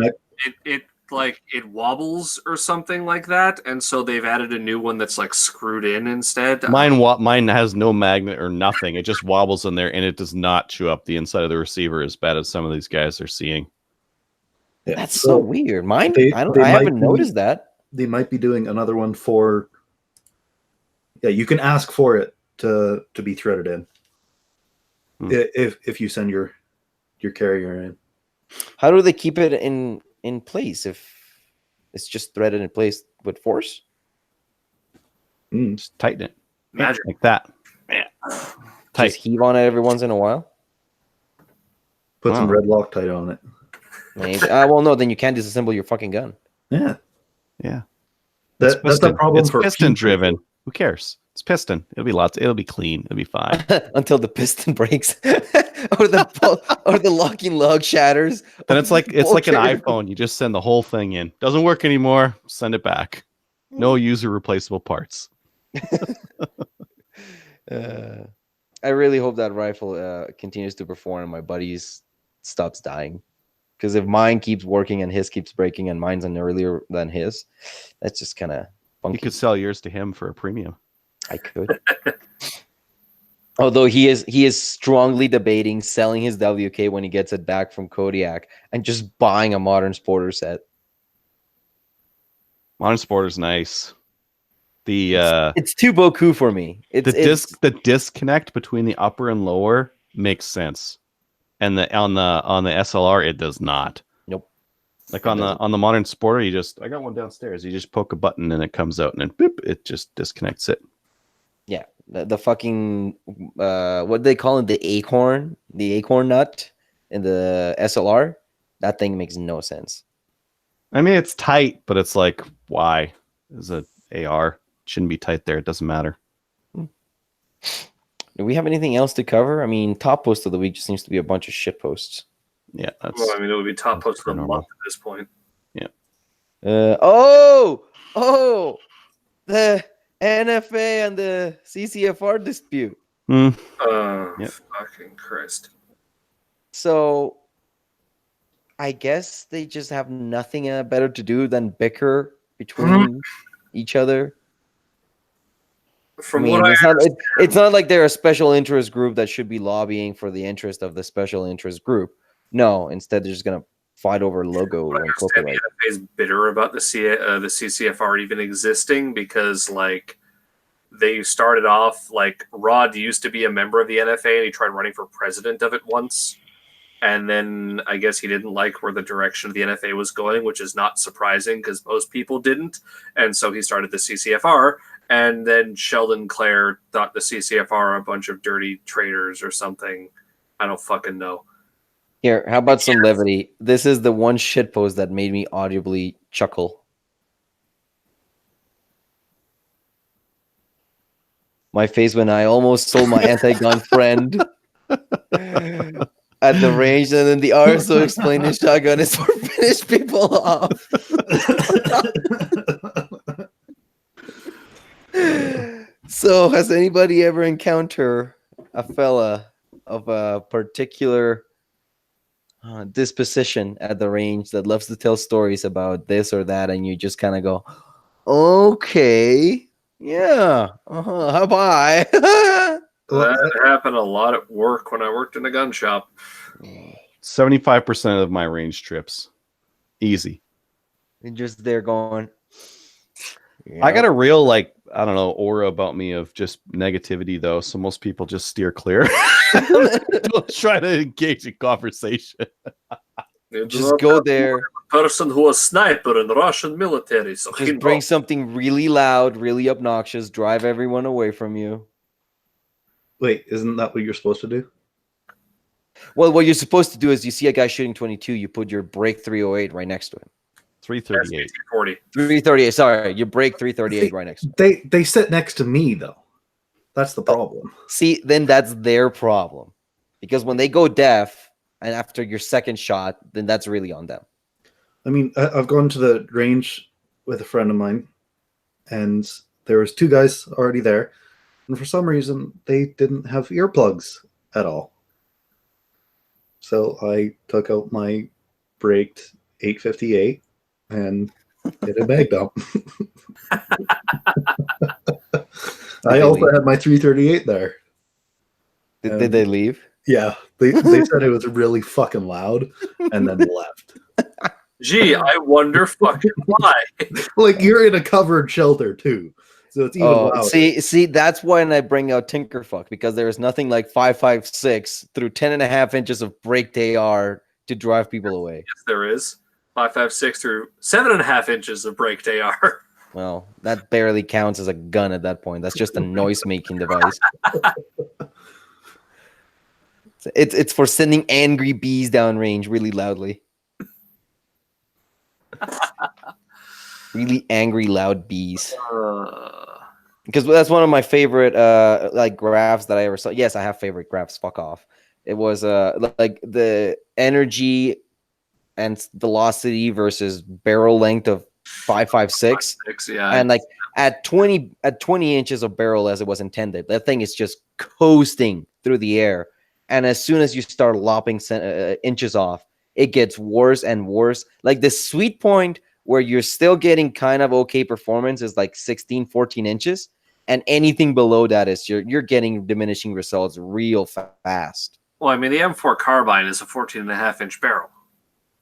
[SPEAKER 4] it wobbles or something like that, and so they've added a new one that's like screwed in instead.
[SPEAKER 3] Mine has no magnet or nothing. It just wobbles in there, and it does not chew up the inside of the receiver as bad as some of these guys are seeing.
[SPEAKER 2] Yeah,
[SPEAKER 1] that's so weird. Mine, I haven't noticed that.
[SPEAKER 2] They might be doing another one for. Yeah, you can ask for it to be threaded in. If you send your carrier in.
[SPEAKER 1] How do they keep it in place if it's just threaded in place with force?
[SPEAKER 3] Just tighten it.
[SPEAKER 4] Magic.
[SPEAKER 3] Like that.
[SPEAKER 1] Yeah. Just heave on it every once in a while.
[SPEAKER 2] Put some red Loctite on it.
[SPEAKER 1] Maybe. Well, no, then you can't disassemble your fucking gun.
[SPEAKER 2] Yeah.
[SPEAKER 3] That's
[SPEAKER 2] a problem
[SPEAKER 3] it's
[SPEAKER 2] for
[SPEAKER 3] piston driven. Who cares? It's piston. It'll be clean. It'll be fine.
[SPEAKER 1] Until the piston breaks. or the locking lug shatters.
[SPEAKER 3] Then it's like an iPhone. You just send the whole thing in. Doesn't work anymore. Send it back. No user replaceable parts.
[SPEAKER 1] I really hope that rifle continues to perform and my buddy's stops dying. Because if mine keeps working and his keeps breaking and mine's an earlier than his, that's just kind of funky.
[SPEAKER 3] You could sell yours to him for a premium.
[SPEAKER 1] I could. Although he is strongly debating selling his WK when he gets it back from Kodiak and just buying a modern Sporter set.
[SPEAKER 3] Modern Sporter's nice.
[SPEAKER 1] It's too Boku for me.
[SPEAKER 3] The disconnect between the upper and lower makes sense, and on the SLR it does not.
[SPEAKER 1] Nope.
[SPEAKER 3] Like on the Modern Sporter, I got one downstairs. You just poke a button and it comes out, and then boop, it just disconnects it.
[SPEAKER 1] Yeah, the fucking what do they call it? The acorn nut in the SLR. That thing makes no sense.
[SPEAKER 3] I mean, it's tight, but it's like, why? Is it AR? Shouldn't be tight there. It doesn't matter.
[SPEAKER 1] Do we have anything else to cover? I mean, top post of the week just seems to be a bunch of shit posts.
[SPEAKER 3] Yeah, that's.
[SPEAKER 4] Well, I mean, it would be top post for the month at this point.
[SPEAKER 3] Yeah.
[SPEAKER 1] The NFA and the CCFR dispute.
[SPEAKER 3] Yep.
[SPEAKER 4] Fucking Christ.
[SPEAKER 1] So, I guess they just have nothing better to do than bicker between each other. It's not like they're a special interest group that should be lobbying for the interest of the special interest group. No, instead they're just gonna fight over logo and copyright.
[SPEAKER 4] The NFA is bitter about the CCFR even existing because like they started off like Rod used to be a member of the NFA and he tried running for president of it once. And then I guess he didn't like where the direction of the NFA was going, which is not surprising because most people didn't. And so he started the CCFR. And then Sheldon Clare thought the CCFR are a bunch of dirty traitors or something. I don't fucking know.
[SPEAKER 1] Here, how about some levity? This is the one shitpost that made me audibly chuckle. My face when I almost sold my anti-gun friend at the range, and then the RSO explained his shotgun is for finish people off. So, has anybody ever encountered a fella of a particular disposition at the range that loves to tell stories about this or that, and you just kind of go, okay, yeah, bye.
[SPEAKER 4] That happened a lot at work when I worked in a gun shop.
[SPEAKER 3] 75% of my range trips, easy.
[SPEAKER 1] And just there going.
[SPEAKER 3] I got a real, like, I don't know, aura about me of just negativity, though. So most people just steer clear. Don't try to engage in conversation.
[SPEAKER 1] Just go there.
[SPEAKER 4] Person who was sniper in the Russian military. So
[SPEAKER 1] just bring something really loud, really obnoxious, drive everyone away from you.
[SPEAKER 2] Wait, isn't that what you're supposed to do?
[SPEAKER 1] Well, what you're supposed to do is you see a guy shooting 22, you put your break 308 right next to him.
[SPEAKER 3] 338.
[SPEAKER 1] 338. Sorry, you break 338 right next to him.
[SPEAKER 2] They sit next to me though. That's the problem.
[SPEAKER 1] See, then that's their problem. Because when they go deaf and after your second shot, then that's really on them.
[SPEAKER 2] I mean, I've gone to the range with a friend of mine, and there was two guys already there, and for some reason they didn't have earplugs at all. So I took out my braked 858 and hit a bag dump. I also had my 338 there.
[SPEAKER 1] Did they leave?
[SPEAKER 2] Yeah, they said it was really fucking loud, and then left.
[SPEAKER 4] Gee, I wonder fucking why.
[SPEAKER 2] Like, you're in a covered shelter too, so it's even louder.
[SPEAKER 1] See, that's when I bring out Tinkerfuck, because there is nothing like 5.56 through 10.5 inches of braked AR to drive people away.
[SPEAKER 4] Yes, there is 5.56 through 7.5 inches of braked AR.
[SPEAKER 1] Well, that barely counts as a gun at that point. That's just a noise-making device. It's for sending angry bees downrange really loudly. Really angry, loud bees. Because that's one of my favorite like graphs that I ever saw. Yes, I have favorite graphs. Fuck off. It was like the energy and velocity versus barrel length of 5.56.
[SPEAKER 4] Yeah,
[SPEAKER 1] and like at 20 inches of barrel as it was intended, that thing is just coasting through the air. And as soon as you start lopping inches off, it gets worse and worse. Like the sweet point where you're still getting kind of okay performance is like 16, 14 inches. And anything below that is you're getting diminishing results real fast.
[SPEAKER 4] Well, I mean, the M4 carbine is a 14.5-inch barrel.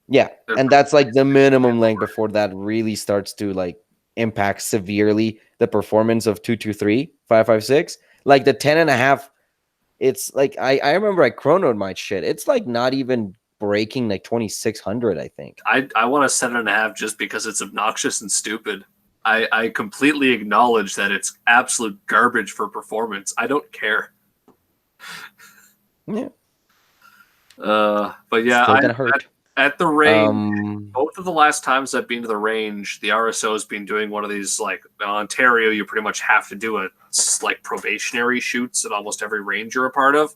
[SPEAKER 1] Yeah, and that's like the minimum length before that really starts to like impact severely the performance of 223, 5.56. Like the 10.5, it's like I remember I chronoed my shit. It's like not even breaking like 2,600, I think.
[SPEAKER 4] I want a 7.5 just because it's obnoxious and stupid. I completely acknowledge that it's absolute garbage for performance. I don't care.
[SPEAKER 1] Yeah.
[SPEAKER 4] But yeah,
[SPEAKER 1] Still gonna hurt.
[SPEAKER 4] At the range, both of the last times I've been to the range, the RSO has been doing one of these, like in Ontario, you pretty much have to do a like probationary shoots at almost every range you're a part of.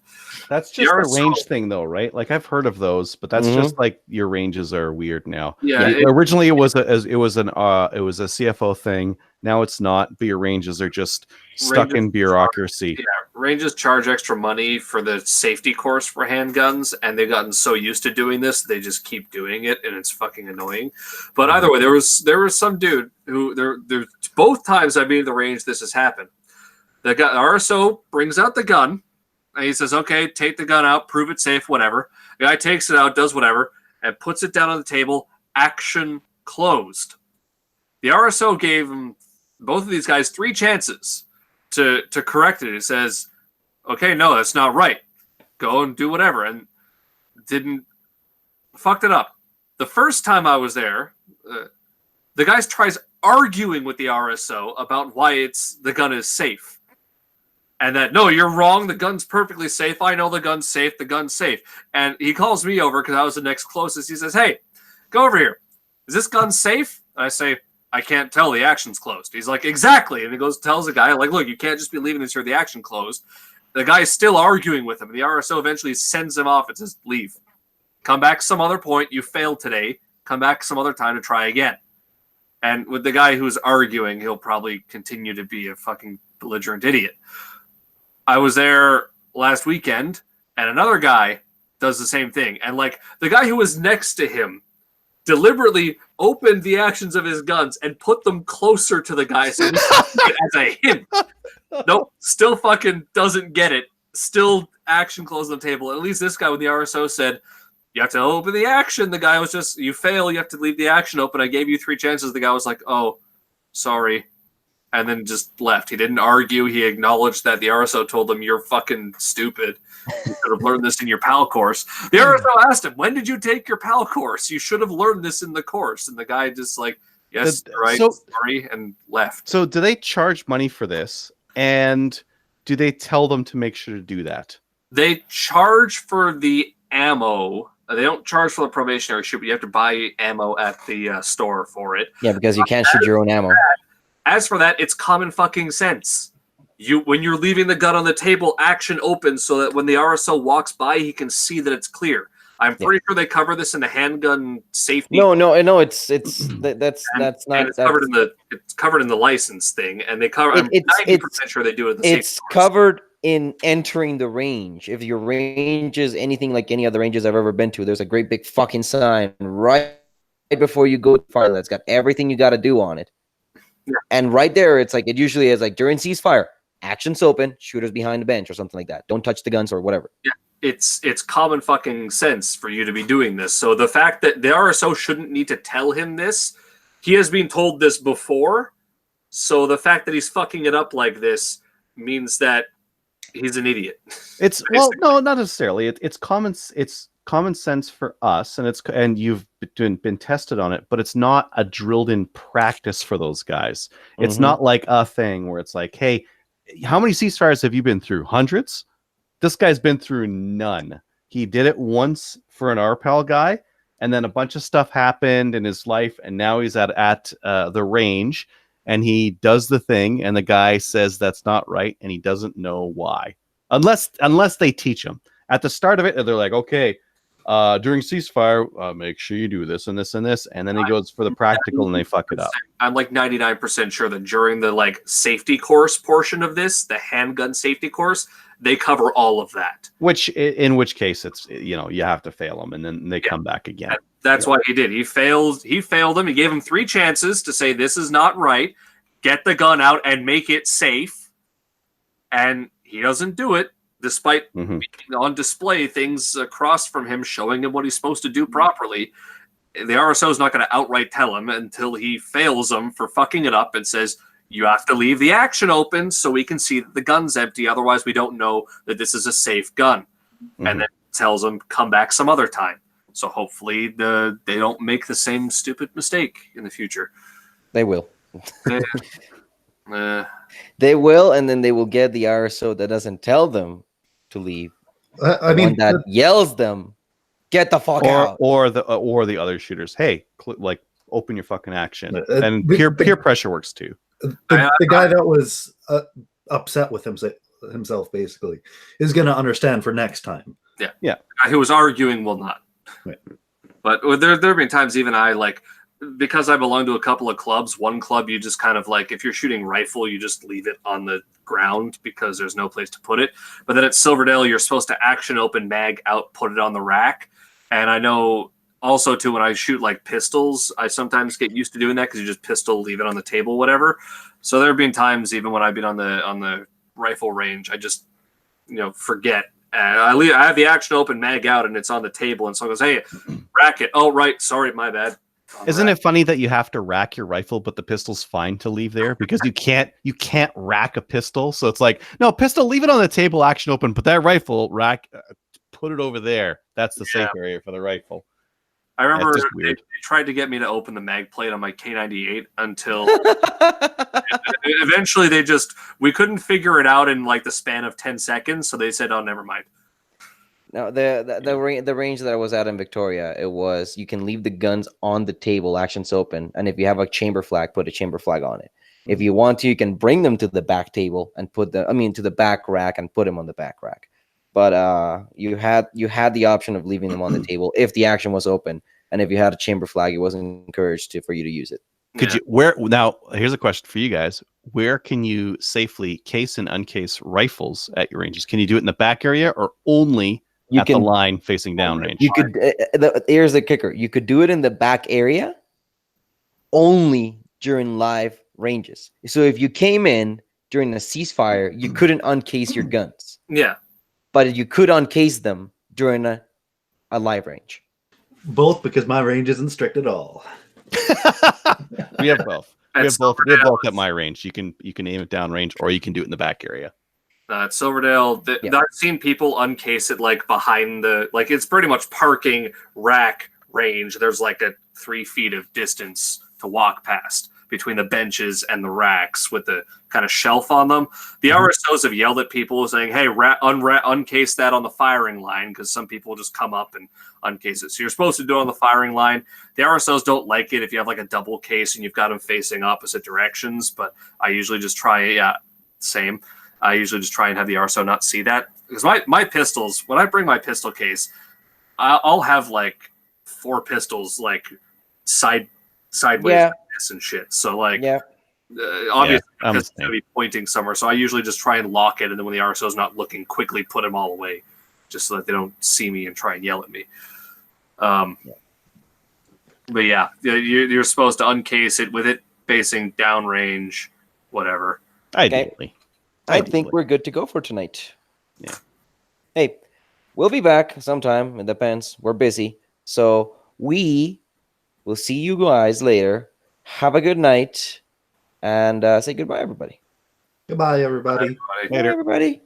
[SPEAKER 3] That's just the range thing, though, right? Like I've heard of those, but that's just like your ranges are weird now.
[SPEAKER 4] Yeah.
[SPEAKER 3] Originally, it was a CFO thing. Now it's not. But your ranges are just stuck in bureaucracy.
[SPEAKER 4] Yeah, ranges charge extra money for the safety course for handguns, and they've gotten so used to doing this, they just keep doing it, and it's fucking annoying. But either way, there was some dude who there both times I've been to the range this has happened. The RSO brings out the gun, and he says, "Okay, take the gun out, prove it safe, whatever." The guy takes it out, does whatever, and puts it down on the table. Action closed. The RSO gave him, both of these guys, 3 chances to correct it. It says, "Okay, no, that's not right. Go and do whatever," and fucked it up. The first time I was there, the guy tries arguing with the RSO about why the gun is safe. And that, no, you're wrong. The gun's perfectly safe. I know the gun's safe. The gun's safe. And he calls me over because I was the next closest. He says, hey, go over here. Is this gun safe? And I say, I can't tell. The action's closed. He's like, exactly. And he goes, tells the guy, like, look, you can't just be leaving this here. The action closed. The guy's still arguing with him. And the RSO eventually sends him off and says, leave. Come back some other point. You failed today. Come back some other time to try again. And with the guy who's arguing, he'll probably continue to be a fucking belligerent idiot. I was there last weekend, and another guy does the same thing. And, like, the guy who was next to him deliberately opened the actions of his guns and put them closer to the guy so he could see it as a hint. Nope, still fucking doesn't get it. Still action closed on the table. At least this guy with the RSO said, you have to open the action. The guy was just, you fail, you have to leave the action open. I gave you 3 chances. The guy was like, oh, sorry. And then just left. He didn't argue. He acknowledged that the RSO told him, you're fucking stupid. You should have learned this in your PAL course. The RSO asked him, when did you take your PAL course? You should have learned this in the course. And the guy just like, yes, right, sorry, and left.
[SPEAKER 3] So do they charge money for this? And do they tell them to make sure to do that?
[SPEAKER 4] They charge for the ammo. They don't charge for the probationary shoot, but you have to buy ammo at the store for it.
[SPEAKER 1] Yeah, because you can't shoot your own ammo.
[SPEAKER 4] As for that, it's common fucking sense. When you're leaving the gun on the table, action opens so that when the RSO walks by, he can see that it's clear. I'm pretty sure they cover this in the handgun safety.
[SPEAKER 1] No, that's not.
[SPEAKER 4] It's covered in the license thing, and they cover. I'm 90% sure they do it.
[SPEAKER 1] It's covered in entering the range. If your range is anything like any other ranges I've ever been to, there's a great big fucking sign right before you go to fire that's got everything you got to do on it. Yeah. And right there, it's like it usually is like during ceasefire, actions open, shooters behind the bench or something like that. Don't touch the guns or whatever.
[SPEAKER 4] Yeah, it's common fucking sense for you to be doing this. So the fact that the RSO shouldn't need to tell him this, he has been told this before. So the fact that he's fucking it up like this means that he's an idiot.
[SPEAKER 3] It's well, no, not necessarily. It's common. It's common sense for us, and you've been tested on it, but it's not a drilled in practice for those guys. It's not like a thing where it's like, hey, how many ceasefires have you been through? Hundreds? This guy's been through none. He did it once for an RPAL guy, and then a bunch of stuff happened in his life, and now he's at the range, and he does the thing, and the guy says that's not right, and he doesn't know why. Unless they teach him. At the start of it, they're like, okay, during ceasefire, make sure you do this and this and this, and then he goes for the practical and they fuck it up.
[SPEAKER 4] I'm like 99% sure that during the like safety course portion of this, the handgun safety course, they cover all of that.
[SPEAKER 3] In which case it's, you have to fail them and then they come back again.
[SPEAKER 4] That's what he did. He failed him. He gave him 3 chances to say this is not right, get the gun out and make it safe, and he doesn't do it. Despite being on display things across from him showing him what he's supposed to do properly, the RSO is not going to outright tell him until he fails him for fucking it up and says, you have to leave the action open so we can see that the gun's empty. Otherwise, we don't know that this is a safe gun. And then tells him, come back some other time. So hopefully they don't make the same stupid mistake in the future.
[SPEAKER 1] They will. They will, and then they will get the RSO that doesn't tell them to leave.
[SPEAKER 2] I mean,
[SPEAKER 1] that yells them, get the fuck out.
[SPEAKER 3] Or the other shooters, hey, open your fucking action. And peer pressure works too.
[SPEAKER 2] The guy that was upset with himself basically is going to understand for next time.
[SPEAKER 4] Yeah. The guy who was arguing will not.
[SPEAKER 2] Right.
[SPEAKER 4] But there have been times even because I belong to a couple of clubs, one club you just kind of like, if you're shooting rifle, you just leave it on the ground because there's no place to put it. But then at Silverdale, you're supposed to action open mag out, put it on the rack. And I know also too, when I shoot like pistols, I sometimes get used to doing that because you just pistol, leave it on the table, whatever. So there have been times even when I've been on the rifle range, I just, forget. I have the action open mag out and it's on the table. And someone goes, hey, rack it. Oh, right. Sorry, my bad.
[SPEAKER 3] Isn't it funny that you have to rack your rifle, but the pistol's fine to leave there because you can't rack a pistol. So it's like, no, pistol, leave it on the table, action open, but that rifle rack, put it over there. That's the safe area for the rifle.
[SPEAKER 4] I remember
[SPEAKER 3] That's just
[SPEAKER 4] they
[SPEAKER 3] weird.
[SPEAKER 4] tried to get me to open the mag plate on my K98 until eventually we couldn't figure it out in like the span of 10 seconds. So they said, oh, never mind.
[SPEAKER 1] No, the range that I was at in Victoria, it was you can leave the guns on the table, actions open, and if you have a chamber flag, put a chamber flag on it. If you want to, you can bring them to the back table and to the back rack and put them on the back rack. But you had the option of leaving them on the table if the action was open, and if you had a chamber flag, it wasn't encouraged for you to use it.
[SPEAKER 3] Could you where now? Here's a question for you guys: where can you safely case and uncase rifles at your ranges? Can you do it in the back area or only at the line facing down range?
[SPEAKER 1] You could. Here's the kicker: you could do it in the back area, only during live ranges. So if you came in during the ceasefire, you couldn't uncase your guns.
[SPEAKER 4] Yeah.
[SPEAKER 1] But you could uncase them during a live range.
[SPEAKER 2] Both, because my range isn't strict at all.
[SPEAKER 3] We have both. We
[SPEAKER 4] At
[SPEAKER 3] have both. We have
[SPEAKER 4] Silverdale,
[SPEAKER 3] both at my range. You can aim it down range, or you can do it in the back area.
[SPEAKER 4] At Silverdale, I've seen people uncase it like behind it's pretty much parking rack range. There's like a 3 feet of distance to walk past between the benches and the racks with the kind of shelf on them. The RSOs have yelled at people saying, hey, uncase that on the firing line, because some people just come up and uncase it. So you're supposed to do it on the firing line. The RSOs don't like it if you have like a double case and you've got them facing opposite directions, but I usually just try, same. I usually just try and have the RSO not see that. Because my pistols, when I bring my pistol case, I'll have like 4 pistols like sideways like this and shit. So like, obviously the pistol's going to be pointing somewhere. So I usually just try and lock it, and then when the RSO's not looking, quickly put them all away, just so that they don't see me and try and yell at me. But yeah, you're supposed to uncase it with it facing downrange, whatever.
[SPEAKER 3] Ideally.
[SPEAKER 1] I think we're good to go for tonight.
[SPEAKER 3] Yeah.
[SPEAKER 1] Hey, we'll be back sometime. It depends. We're busy. So we will see you guys later. Have a good night. And say goodbye, everybody.
[SPEAKER 2] Goodbye, everybody.
[SPEAKER 4] Bye,
[SPEAKER 1] Bye, everybody.